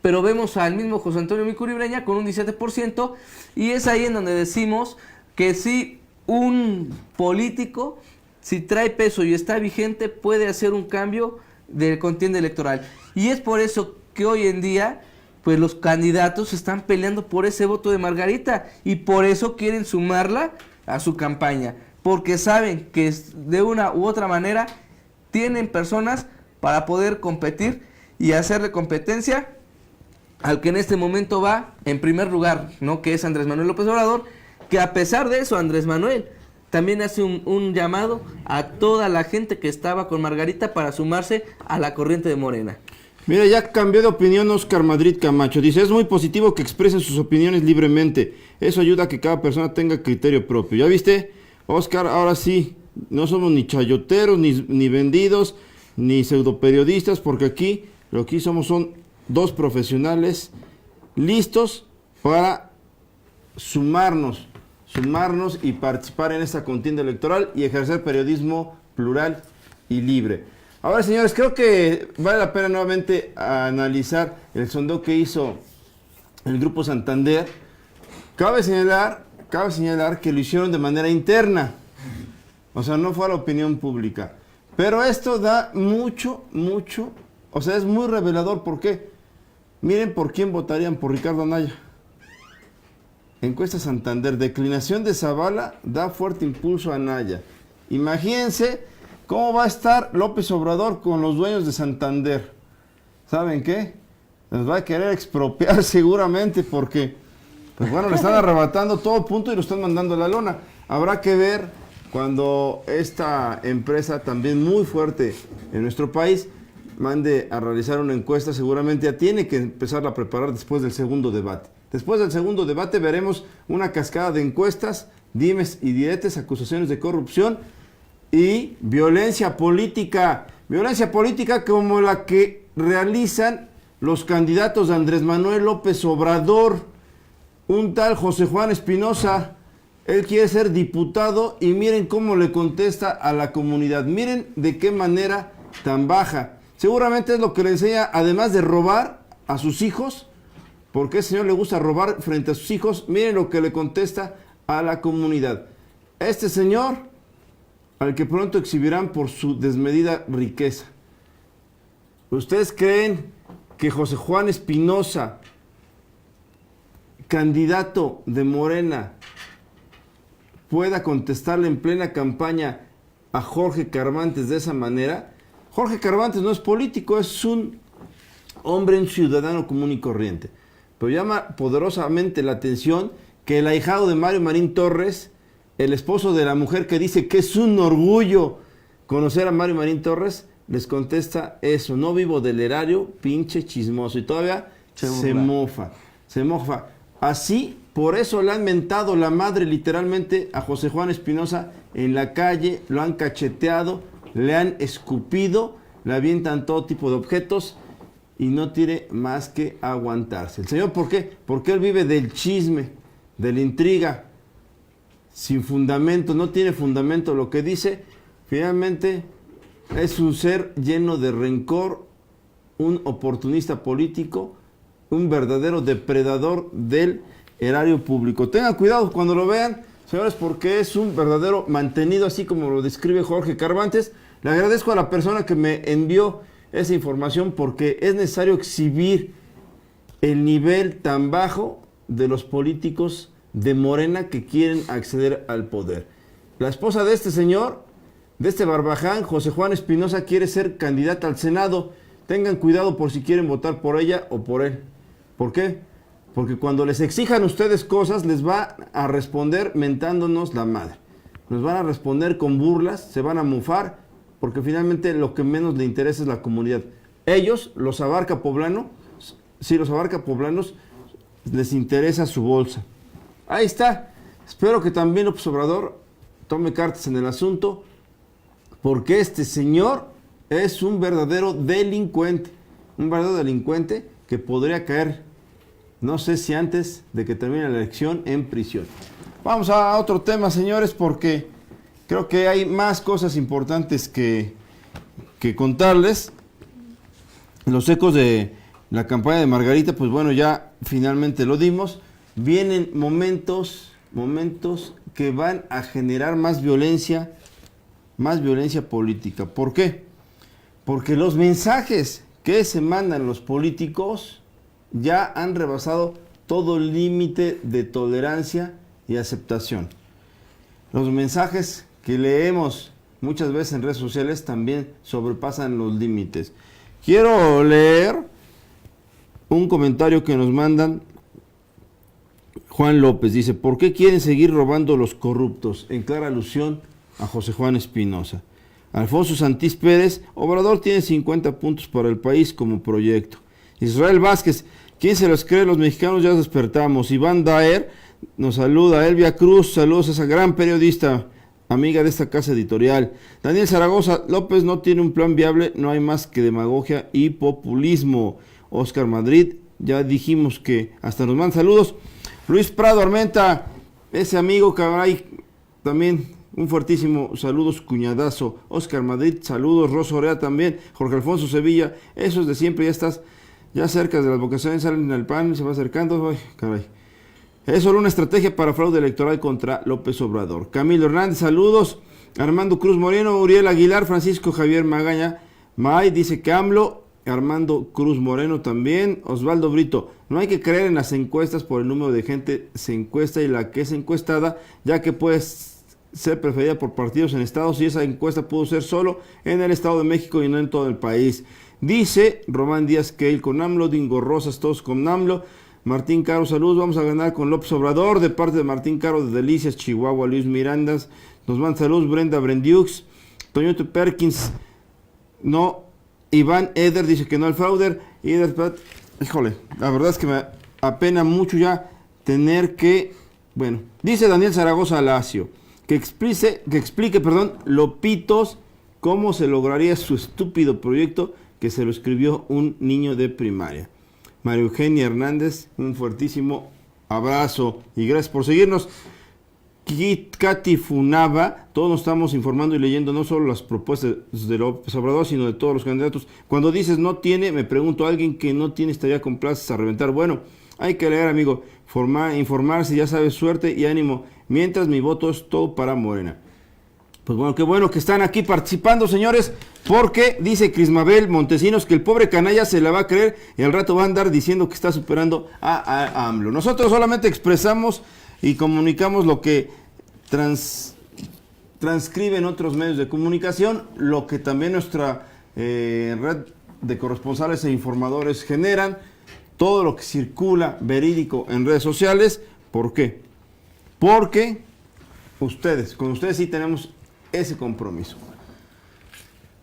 Pero vemos al mismo José Antonio Micur y Breña con un 17%, y es ahí en donde decimos que si un político, si trae peso y está vigente, puede hacer un cambio de contienda electoral. Y es por eso que hoy en día pues los candidatos están peleando por ese voto de Margarita, y por eso quieren sumarla a su campaña, porque saben que de una u otra manera tienen personas para poder competir y hacerle competencia al que en este momento va en primer lugar, ¿no? Que es Andrés Manuel López Obrador, que a pesar de eso Andrés Manuel también hace un llamado a toda la gente que estaba con Margarita para sumarse a la corriente de Morena. Mira, ya cambió de opinión Oscar Madrid Camacho. Dice, es muy positivo que expresen sus opiniones libremente. Eso ayuda a que cada persona tenga criterio propio. ¿Ya viste, Oscar? Ahora sí, no somos ni chayoteros, ni vendidos, ni pseudoperiodistas, porque aquí lo que son dos profesionales listos para sumarnos y participar en esta contienda electoral y ejercer periodismo plural y libre. Ahora, señores, creo que vale la pena nuevamente analizar el sondeo que hizo el Grupo Santander. Cabe señalar que lo hicieron de manera interna, o sea, no fue a la opinión pública. Pero esto da mucho, o sea, es muy revelador. ¿Por qué? Miren por quién votarían, por Ricardo Anaya. Encuesta Santander, declinación de Zavala da fuerte impulso a Anaya. Imagínense cómo va a estar López Obrador con los dueños de Santander. ¿Saben qué? Les va a querer expropiar seguramente porque, pues bueno, le están arrebatando todo punto y lo están mandando a la lona. Habrá que ver cuando esta empresa también muy fuerte en nuestro país mande a realizar una encuesta. Seguramente ya tiene que empezarla a preparar después del segundo debate. Después del segundo debate veremos una cascada de encuestas, dimes y diretes, acusaciones de corrupción y violencia política como la que realizan los candidatos de Andrés Manuel López Obrador. Un tal José Juan Espinosa, él quiere ser diputado y miren cómo le contesta a la comunidad, miren de qué manera tan baja. Seguramente es lo que le enseña, además de robar a sus hijos, porque ese señor le gusta robar frente a sus hijos. Miren lo que le contesta a la comunidad. Este señor, al que pronto exhibirán por su desmedida riqueza. ¿Ustedes creen que José Juan Espinosa, candidato de Morena, pueda contestarle en plena campaña a Jorge Cervantes de esa manera? Jorge Cervantes no es político, es un hombre, un ciudadano común y corriente. Pero llama poderosamente la atención que el ahijado de Mario Marín Torres, el esposo de la mujer que dice que es un orgullo conocer a Mario Marín Torres, les contesta eso: no vivo del erario, pinche chismoso. Y todavía se mofa. Así, por eso le han mentado la madre literalmente a José Juan Espinosa en la calle, lo han cacheteado, le han escupido, le avientan todo tipo de objetos y no tiene más que aguantarse. El señor, ¿por qué? Porque él vive del chisme, de la intriga, sin fundamento, no tiene fundamento lo que dice. Finalmente es un ser lleno de rencor, un oportunista político, un verdadero depredador del erario público. Tengan cuidado cuando lo vean, señores, porque es un verdadero mantenido, así como lo describe Jorge Cervantes. Le agradezco a la persona que me envió esa información porque es necesario exhibir el nivel tan bajo de los políticos de Morena que quieren acceder al poder. La esposa de este señor, de este barbaján, José Juan Espinosa, quiere ser candidata al Senado. Tengan cuidado por si quieren votar por ella o por él. ¿Por qué? Porque cuando les exijan ustedes cosas, les va a responder mentándonos la madre. Nos van a responder con burlas, se van a mofar, porque finalmente lo que menos le interesa es la comunidad. Ellos, los abarca poblanos, si los abarca poblanos, les interesa su bolsa. Ahí está. Espero que también López Obrador tome cartas en el asunto, porque este señor es un verdadero delincuente que podría caer, no sé si antes de que termine la elección, en prisión. Vamos a otro tema, señores, porque creo que hay más cosas importantes que contarles. Los ecos de la campaña de Margarita, pues bueno, ya finalmente lo dimos. Vienen momentos que van a generar más violencia política. ¿Por qué? Porque los mensajes que se mandan los políticos ya han rebasado todo límite de tolerancia y aceptación. Los mensajes que leemos muchas veces en redes sociales también sobrepasan los límites. Quiero leer un comentario que nos mandan Juan López dice, ¿por qué quieren seguir robando los corruptos? En clara alusión a José Juan Espinosa. Alfonso Santís Pérez, Obrador tiene 50 puntos para el país como proyecto. Israel Vázquez, ¿quién se los cree? Los mexicanos ya despertamos. Iván Daer nos saluda. Elvia Cruz, saludos a esa gran periodista, amiga de esta casa editorial. Daniel Zaragoza, López no tiene un plan viable, no hay más que demagogia y populismo. Oscar Madrid, ya dijimos que hasta nos mandan saludos. Luis Prado Armenta, ese amigo caray, también un fuertísimo saludos, cuñadazo. Oscar Madrid, saludos. Rosa Orea también. Jorge Alfonso Sevilla, eso es de siempre, ya estás ya cerca de las vocaciones, salen al pan, se va acercando. Ay, caray. Es solo una estrategia para fraude electoral contra López Obrador. Camilo Hernández, saludos. Armando Cruz Moreno, Uriel Aguilar, Francisco Javier Magaña. May dice que AMLO. Armando Cruz Moreno también. Osvaldo Brito, no hay que creer en las encuestas por el número de gente se encuesta y la que es encuestada, ya que puede ser preferida por partidos en estados y esa encuesta pudo ser solo en el Estado de México y no en todo el país. Dice Román Díaz que él con AMLO, Dingo Rosas, todos con AMLO. Martín Caro, saludos, vamos a ganar con López Obrador, de parte de Martín Caro de Delicias, Chihuahua. Luis Mirandas, nos manda saludos. Brenda Brendiux, Toñote Perkins, no. Iván Eder dice que no al fraude. Híjole, la verdad es que me apena mucho ya tener que, bueno, dice Daniel Zaragoza Lacio, que explique, Lopitos, cómo se lograría su estúpido proyecto que se lo escribió un niño de primaria. María Eugenia Hernández, un fuertísimo abrazo y gracias por seguirnos. Katy Funaba, todos nos estamos informando y leyendo no solo las propuestas de López Obrador, sino de todos los candidatos. Cuando dices no tiene, me pregunto, ¿alguien que no tiene estaría con plazas a reventar? Bueno, hay que leer, amigo, informarse, ya sabes, suerte y ánimo. Mientras mi voto es todo para Morena. Pues bueno, qué bueno que están aquí participando, señores, porque dice Crismabel Montesinos que el pobre canalla se la va a creer y al rato va a andar diciendo que está superando a AMLO. Nosotros solamente expresamos y comunicamos lo que transcriben otros medios de comunicación, lo que también nuestra red de corresponsales e informadores generan, todo lo que circula verídico en redes sociales. ¿Por qué? Porque con ustedes sí tenemos ese compromiso.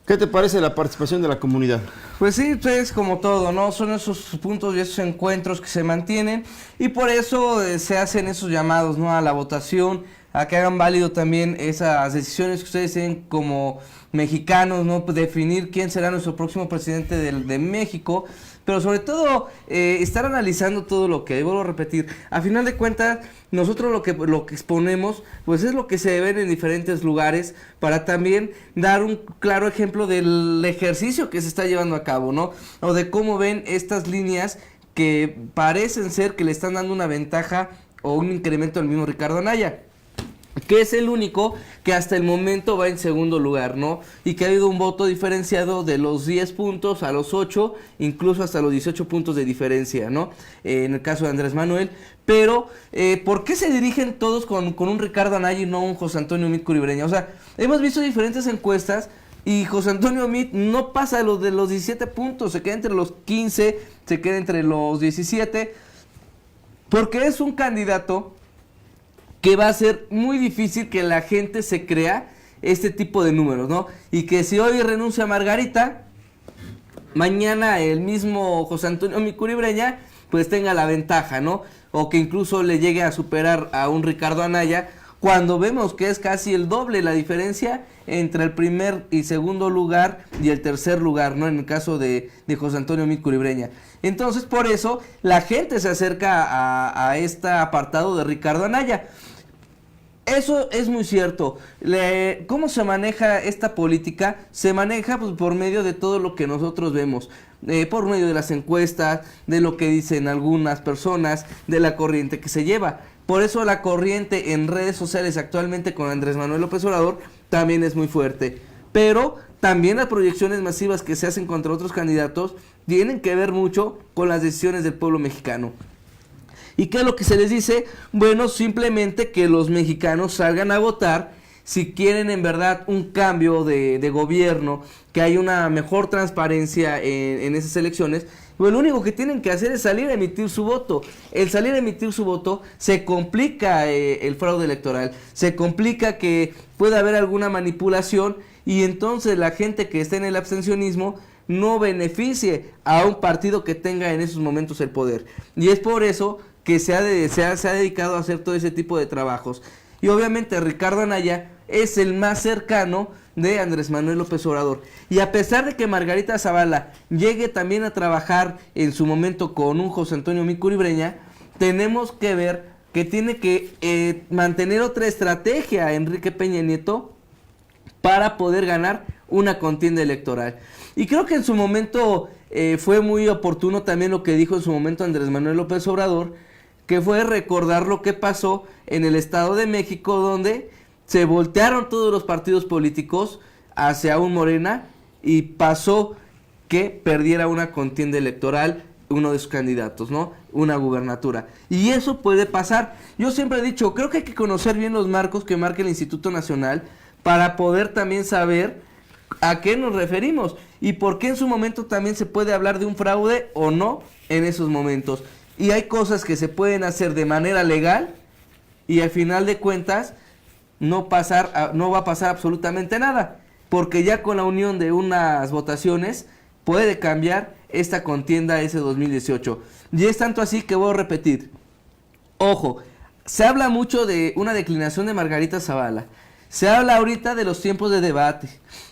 ¿Qué te parece la participación de la comunidad? Pues sí, es como todo, ¿no? Son esos puntos y esos encuentros que se mantienen y por eso se hacen esos llamados, ¿no? A la votación, a que hagan válido también esas decisiones que ustedes tienen como mexicanos, ¿no? Definir quién será nuestro próximo presidente de México, pero sobre todo estar analizando todo lo que, vuelvo a repetir, a final de cuentas, nosotros lo que exponemos, pues es lo que se ve en diferentes lugares, para también dar un claro ejemplo del ejercicio que se está llevando a cabo, ¿no? O de cómo ven estas líneas que parecen ser que le están dando una ventaja o un incremento al mismo Ricardo Anaya, que es el único que hasta el momento va en segundo lugar, ¿no? Y que ha habido un voto diferenciado de los 10 puntos a los 8, incluso hasta los 18 puntos de diferencia, ¿no? En el caso de Andrés Manuel. Pero, ¿por qué se dirigen todos con un Ricardo Anaya y no un José Antonio Meade Curibreña? O sea, hemos visto diferentes encuestas y José Antonio Meade no pasa de los 17 puntos, se queda entre los 15, se queda entre los 17, porque es un candidato que va a ser muy difícil que la gente se crea este tipo de números, ¿no? Y que si hoy renuncia a Margarita, mañana el mismo José Antonio Meade Curibreña, pues tenga la ventaja, ¿no? O que incluso le llegue a superar a un Ricardo Anaya, cuando vemos que es casi el doble la diferencia entre el primer y segundo lugar y el tercer lugar, ¿no? En el caso de José Antonio Meade Curibreña. Entonces, por eso, la gente se acerca a este apartado de Ricardo Anaya. Eso es muy cierto. ¿Cómo se maneja esta política? Se maneja pues, por medio de todo lo que nosotros vemos. Por medio de las encuestas, de lo que dicen algunas personas, de la corriente que se lleva. Por eso la corriente en redes sociales actualmente con Andrés Manuel López Obrador también es muy fuerte. Pero también las proyecciones masivas que se hacen contra otros candidatos tienen que ver mucho con las decisiones del pueblo mexicano. ¿Y qué es lo que se les dice? Bueno, simplemente que los mexicanos salgan a votar si quieren en verdad un cambio de gobierno, que haya una mejor transparencia en esas elecciones Pues lo único que tienen que hacer es salir a emitir su voto. El salir a emitir su voto se complica el fraude electoral, se complica que pueda haber alguna manipulación y entonces la gente que está en el abstencionismo no beneficie a un partido que tenga en esos momentos el poder. Y es por eso que se ha dedicado a hacer todo ese tipo de trabajos. Y obviamente Ricardo Anaya es el más cercano de Andrés Manuel López Obrador. Y a pesar de que Margarita Zavala llegue también a trabajar en su momento con un José Antonio Micuri Breña, tenemos que ver que tiene que mantener otra estrategia Enrique Peña Nieto para poder ganar una contienda electoral. Y creo que en su momento fue muy oportuno también lo que dijo en su momento Andrés Manuel López Obrador, que fue recordar lo que pasó en el Estado de México, donde se voltearon todos los partidos políticos hacia un Morena y pasó que perdiera una contienda electoral uno de sus candidatos, ¿no? Una gubernatura. Y eso puede pasar. Yo siempre he dicho, creo que hay que conocer bien los marcos que marca el Instituto Nacional para poder también saber a qué nos referimos y por qué en su momento también se puede hablar de un fraude o no en esos momentos. Y hay cosas que se pueden hacer de manera legal y al final de cuentas no va a pasar absolutamente nada, porque ya con la unión de unas votaciones puede cambiar esta contienda ese 2018. Y es tanto así que voy a repetir, ojo, se habla mucho de una declinación de Margarita Zavala, se habla ahorita de los tiempos de debate,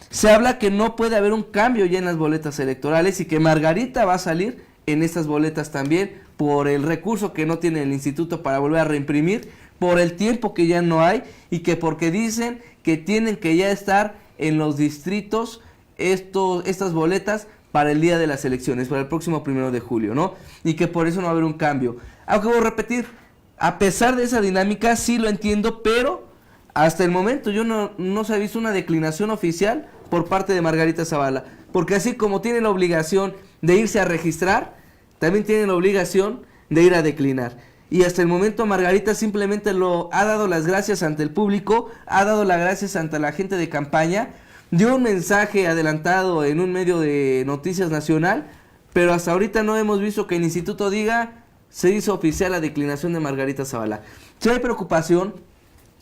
se habla que no puede haber un cambio ya en las boletas electorales y que Margarita va a salir en estas boletas también por el recurso que no tiene el instituto para volver a reimprimir, por el tiempo que ya no hay y que porque dicen que tienen que ya estar en los distritos estas boletas para el día de las elecciones, para el próximo 1 de julio, ¿no? Y que por eso no va a haber un cambio. Aunque voy a repetir, a pesar de esa dinámica, sí lo entiendo, pero hasta el momento yo no se ha visto una declinación oficial por parte de Margarita Zavala, porque así como tiene la obligación de irse a registrar, también tiene la obligación de ir a declinar. Y hasta el momento Margarita simplemente ha dado las gracias ante el público, ha dado las gracias ante la gente de campaña, dio un mensaje adelantado en un medio de noticias nacional, pero hasta ahorita no hemos visto que el instituto diga se hizo oficial la declinación de Margarita Zavala. Si hay preocupación,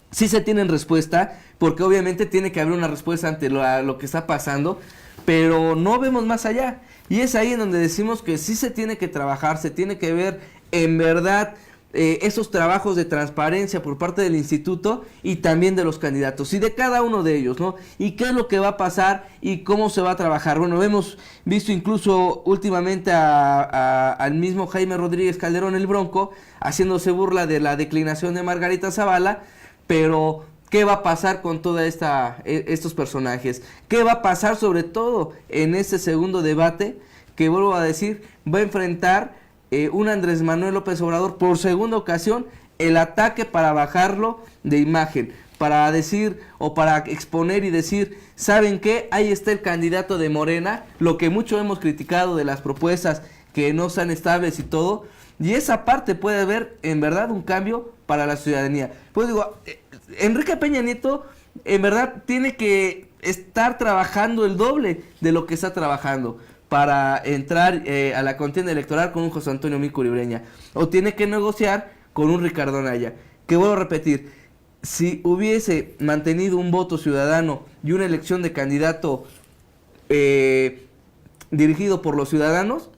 sí se tienen respuesta, porque obviamente tiene que haber una respuesta ante lo que está pasando, pero no vemos más allá. Y es ahí en donde decimos que sí se tiene que trabajar, se tiene que ver en verdad esos trabajos de transparencia por parte del instituto y también de los candidatos y de cada uno de ellos, ¿no? Y qué es lo que va a pasar y cómo se va a trabajar. Bueno, hemos visto incluso últimamente al mismo Jaime Rodríguez Calderón, el Bronco, haciéndose burla de la declinación de Margarita Zavala, pero ¿qué va a pasar con toda estos personajes? ¿Qué va a pasar sobre todo en este segundo debate que, vuelvo a decir, va a enfrentar un Andrés Manuel López Obrador por segunda ocasión el ataque para bajarlo de imagen, para decir o para exponer y decir, ¿saben qué? Ahí está el candidato de Morena, lo que mucho hemos criticado de las propuestas que no sean estables y todo, y esa parte puede haber en verdad un cambio para la ciudadanía. Pues digo, Enrique Peña Nieto en verdad tiene que estar trabajando el doble de lo que está trabajando para entrar a la contienda electoral con un José Antonio Micuri Breña, o tiene que negociar con un Ricardo Anaya, que vuelvo a repetir, si hubiese mantenido un voto ciudadano y una elección de candidato dirigido por los ciudadanos,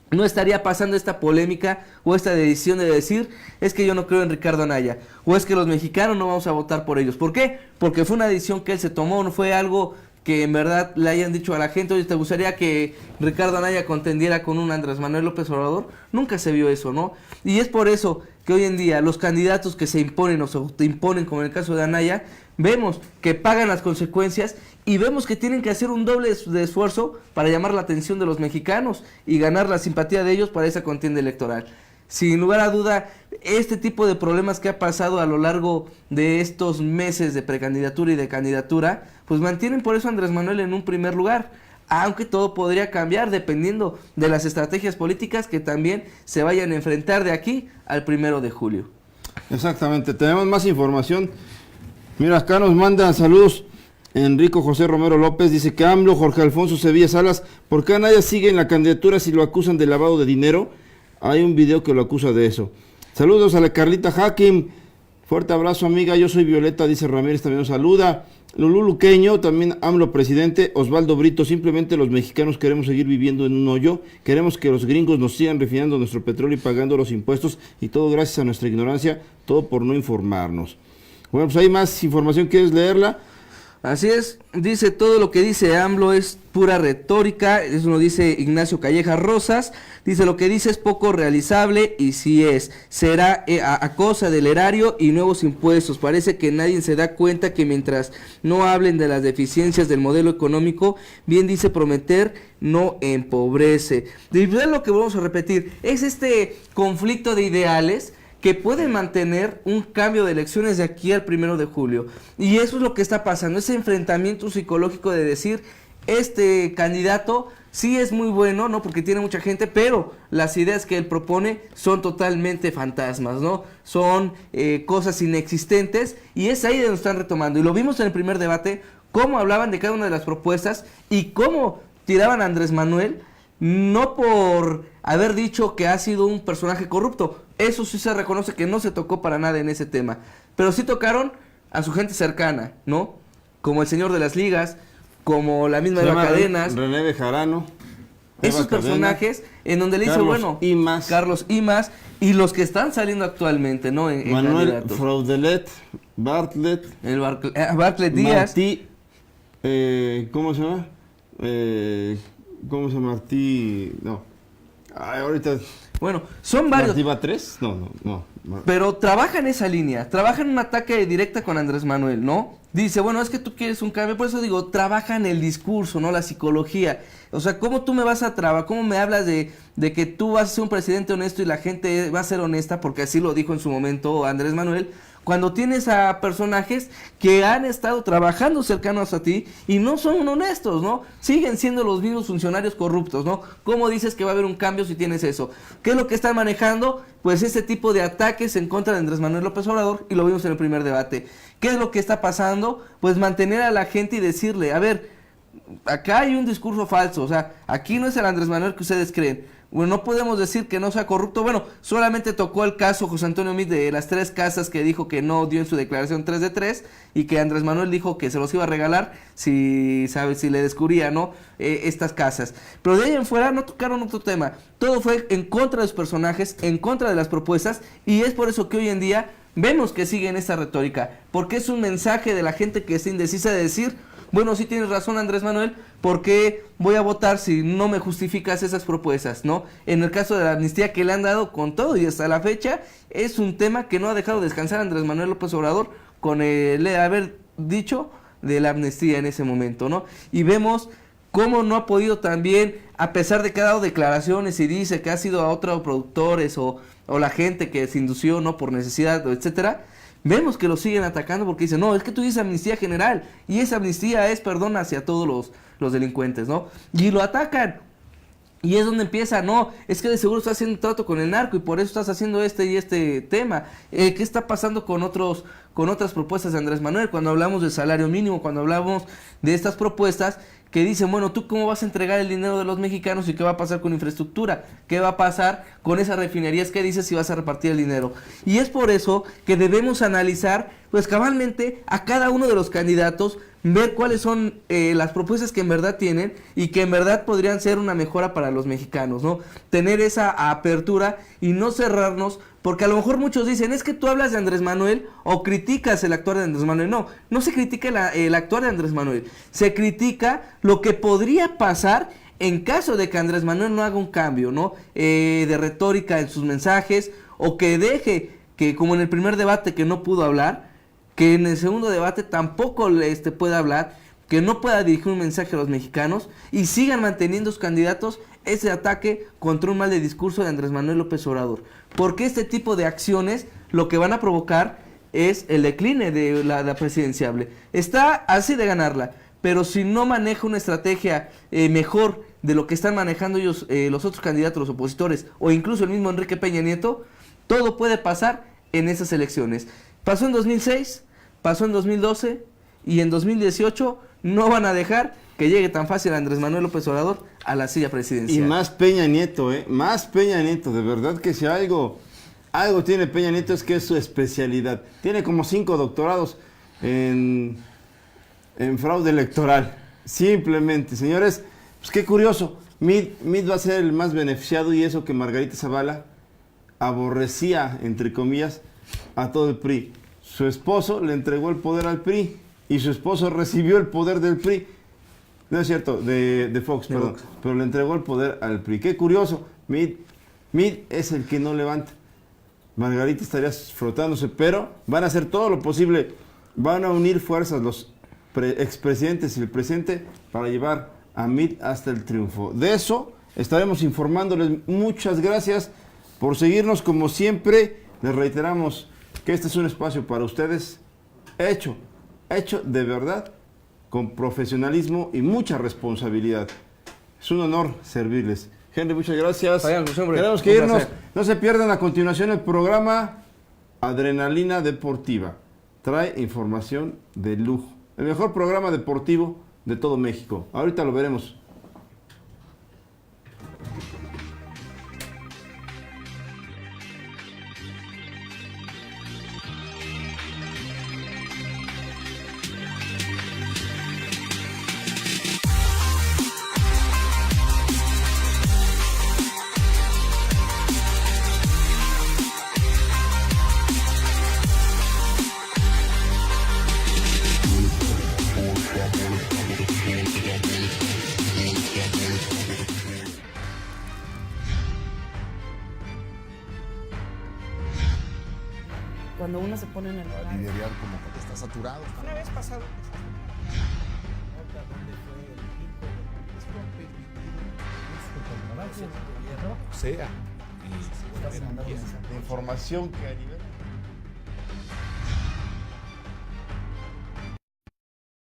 no estaría pasando esta polémica o esta decisión de decir, es que yo no creo en Ricardo Anaya, o es que los mexicanos no vamos a votar por ellos. ¿Por qué? Porque fue una decisión que él se tomó, no fue algo que en verdad le hayan dicho a la gente, oye, ¿te gustaría que Ricardo Anaya contendiera con un Andrés Manuel López Obrador? Nunca se vio eso, ¿no? Y es por eso que hoy en día los candidatos que se imponen o se imponen, como en el caso de Anaya, vemos que pagan las consecuencias y vemos que tienen que hacer un doble de esfuerzo para llamar la atención de los mexicanos y ganar la simpatía de ellos para esa contienda electoral. Sin lugar a duda, este tipo de problemas que ha pasado a lo largo de estos meses de precandidatura y de candidatura, pues mantienen por eso a Andrés Manuel en un primer lugar, aunque todo podría cambiar dependiendo de las estrategias políticas que también se vayan a enfrentar de aquí al 1 de julio. Exactamente, tenemos más información. Mira, acá nos mandan saludos Enrico José Romero López dice que AMLO, Jorge Alfonso Sevilla Salas, ¿por qué Anaya sigue en la candidatura si lo acusan de lavado de dinero? Hay un video que lo acusa de eso. Saludos a la Carlita Hakim, fuerte abrazo amiga, yo soy Violeta, dice Ramírez, también nos saluda. Lulú Luqueño, también AMLO presidente. Osvaldo Brito, simplemente los mexicanos queremos seguir viviendo en un hoyo, queremos que los gringos nos sigan refinando nuestro petróleo y pagando los impuestos, y todo gracias a nuestra ignorancia, todo por no informarnos. Bueno, pues hay más información, ¿quieres leerla? Así es, dice todo lo que dice AMLO es pura retórica, eso lo dice Ignacio Calleja Rosas, dice lo que dice es poco realizable y si es, será a cosa del erario y nuevos impuestos, parece que nadie se da cuenta que mientras no hablen de las deficiencias del modelo económico, bien dice prometer, no empobrece. Y es lo que vamos a repetir, es este conflicto de ideales que puede mantener un cambio de elecciones de aquí al 1 de julio. Y eso es lo que está pasando, ese enfrentamiento psicológico de decir, este candidato sí es muy bueno, ¿no? Porque tiene mucha gente, pero las ideas que él propone son totalmente fantasmas, ¿no? Son cosas inexistentes, y es ahí donde lo están retomando. Y lo vimos en el primer debate, cómo hablaban de cada una de las propuestas y cómo tiraban a Andrés Manuel, no por haber dicho que ha sido un personaje corrupto, eso sí se reconoce que no se tocó para nada en ese tema, pero sí tocaron a su gente cercana, ¿no? Como el señor de las ligas, como la misma Eva Cadenas, René Bejarano, esos personajes en donde le dice, bueno, Carlos Imas, y los que están saliendo actualmente, ¿no? Manuel Fraudelet, Bartlett, Bartlett Díaz, Martí, ¿cómo se llama? ¿Cómo se llama? Martí, no. Ay, ahorita. Bueno, son varios. ¿Martí va 3? No. Pero trabaja en esa línea, trabaja en un ataque directa con Andrés Manuel, ¿no? Dice, bueno, es que tú quieres un cambio, por eso digo, trabaja en el discurso, ¿no? La psicología. O sea, ¿cómo tú me vas a trabajar? ¿Cómo me hablas de que tú vas a ser un presidente honesto y la gente va a ser honesta? Porque así lo dijo en su momento Andrés Manuel. Cuando tienes a personajes que han estado trabajando cercanos a ti y no son honestos, ¿no? Siguen siendo los mismos funcionarios corruptos, ¿no? ¿Cómo dices que va a haber un cambio si tienes eso? ¿Qué es lo que están manejando? Pues ese tipo de ataques en contra de Andrés Manuel López Obrador, y lo vimos en el primer debate. ¿Qué es lo que está pasando? Pues mantener a la gente y decirle, a ver, acá hay un discurso falso, o sea, aquí no es el Andrés Manuel que ustedes creen. Bueno, no podemos decir que no sea corrupto. Bueno, solamente tocó el caso José Antonio Meade de las 3 casas que dijo que no dio en su declaración 3 de 3, y que Andrés Manuel dijo que se los iba a regalar si le descubría, ¿no? Estas casas. Pero de ahí en fuera no tocaron otro tema. Todo fue en contra de los personajes, en contra de las propuestas, y es por eso que hoy en día vemos que siguen esta retórica, porque es un mensaje de la gente que está indecisa de decir, bueno, sí tienes razón Andrés Manuel, ¿por qué voy a votar si no me justificas esas propuestas, no? En el caso de la amnistía que le han dado con todo y hasta la fecha, es un tema que no ha dejado descansar a Andrés Manuel López Obrador con el haber dicho de la amnistía en ese momento, ¿no? Y vemos cómo no ha podido también, a pesar de que ha dado declaraciones y dice que ha sido a otros productores o la gente que se indució, ¿no? Por necesidad, etcétera. Vemos que lo siguen atacando porque dicen, no, es que tú dices amnistía general, y esa amnistía es perdón hacia todos los delincuentes, ¿no? Y lo atacan, y es donde empieza, no, es que de seguro estás haciendo un trato con el narco, y por eso estás haciendo este tema. ¿Qué está pasando con otras propuestas de Andrés Manuel? Cuando hablamos del salario mínimo, cuando hablamos de estas propuestas, que dicen, bueno, ¿tú cómo vas a entregar el dinero de los mexicanos y qué va a pasar con infraestructura? ¿Qué va a pasar con esas refinerías? ¿Qué dices si vas a repartir el dinero? Y es por eso que debemos analizar, pues cabalmente, a cada uno de los candidatos, ver cuáles son las propuestas que en verdad tienen y que en verdad podrían ser una mejora para los mexicanos, ¿no? Tener esa apertura y no cerrarnos, porque a lo mejor muchos dicen, es que tú hablas de Andrés Manuel o criticas el actuar de Andrés Manuel. No se critica el actuar de Andrés Manuel, se critica lo que podría pasar en caso de que Andrés Manuel no haga un cambio, ¿no? De retórica en sus mensajes, o que deje que, como en el primer debate que no pudo hablar, que en el segundo debate tampoco pueda hablar, que no pueda dirigir un mensaje a los mexicanos, y sigan manteniendo sus candidatos ese ataque contra un mal de discurso de Andrés Manuel López Obrador. Porque este tipo de acciones lo que van a provocar es el decline de la presidenciable. Está así de ganarla, pero si no maneja una estrategia mejor de lo que están manejando ellos, los otros candidatos, los opositores, o incluso el mismo Enrique Peña Nieto, todo puede pasar en esas elecciones. Pasó en 2006, pasó en 2012, y en 2018 no van a dejar que llegue tan fácil Andrés Manuel López Obrador a la silla Y presidencial. más Peña Nieto, más Peña Nieto, de verdad que si algo tiene Peña Nieto es que es su especialidad. Tiene como 5 doctorados en fraude electoral. Simplemente, señores, pues qué curioso. Mid va a ser el más beneficiado, y eso que Margarita Zavala aborrecía, entre comillas, a todo el PRI. Su esposo le entregó el poder al PRI y su esposo recibió el poder del PRI. No es cierto, de Fox, perdón. Fox. Pero le entregó el poder al PRI. Qué curioso. Mid es el que no levanta. Margarita estaría frotándose, pero van a hacer todo lo posible. Van a unir fuerzas los expresidentes y el presidente para llevar a Mid hasta el triunfo. De eso estaremos informándoles. Muchas gracias por seguirnos como siempre. Les reiteramos que este es un espacio para ustedes hecho de verdad, con profesionalismo y mucha responsabilidad. Es un honor servirles. Henry, muchas gracias. Fabián, como siempre, Tenemos que un irnos. placer. No se pierdan a continuación el programa Adrenalina Deportiva. Trae información de lujo. El mejor programa deportivo de todo México. Ahorita lo veremos. Cuando uno se pone en el horario. Liderar como que está saturado. Una vez pasado. Nota dónde fue el pico. Es competitivo. Sea. De información que a nivel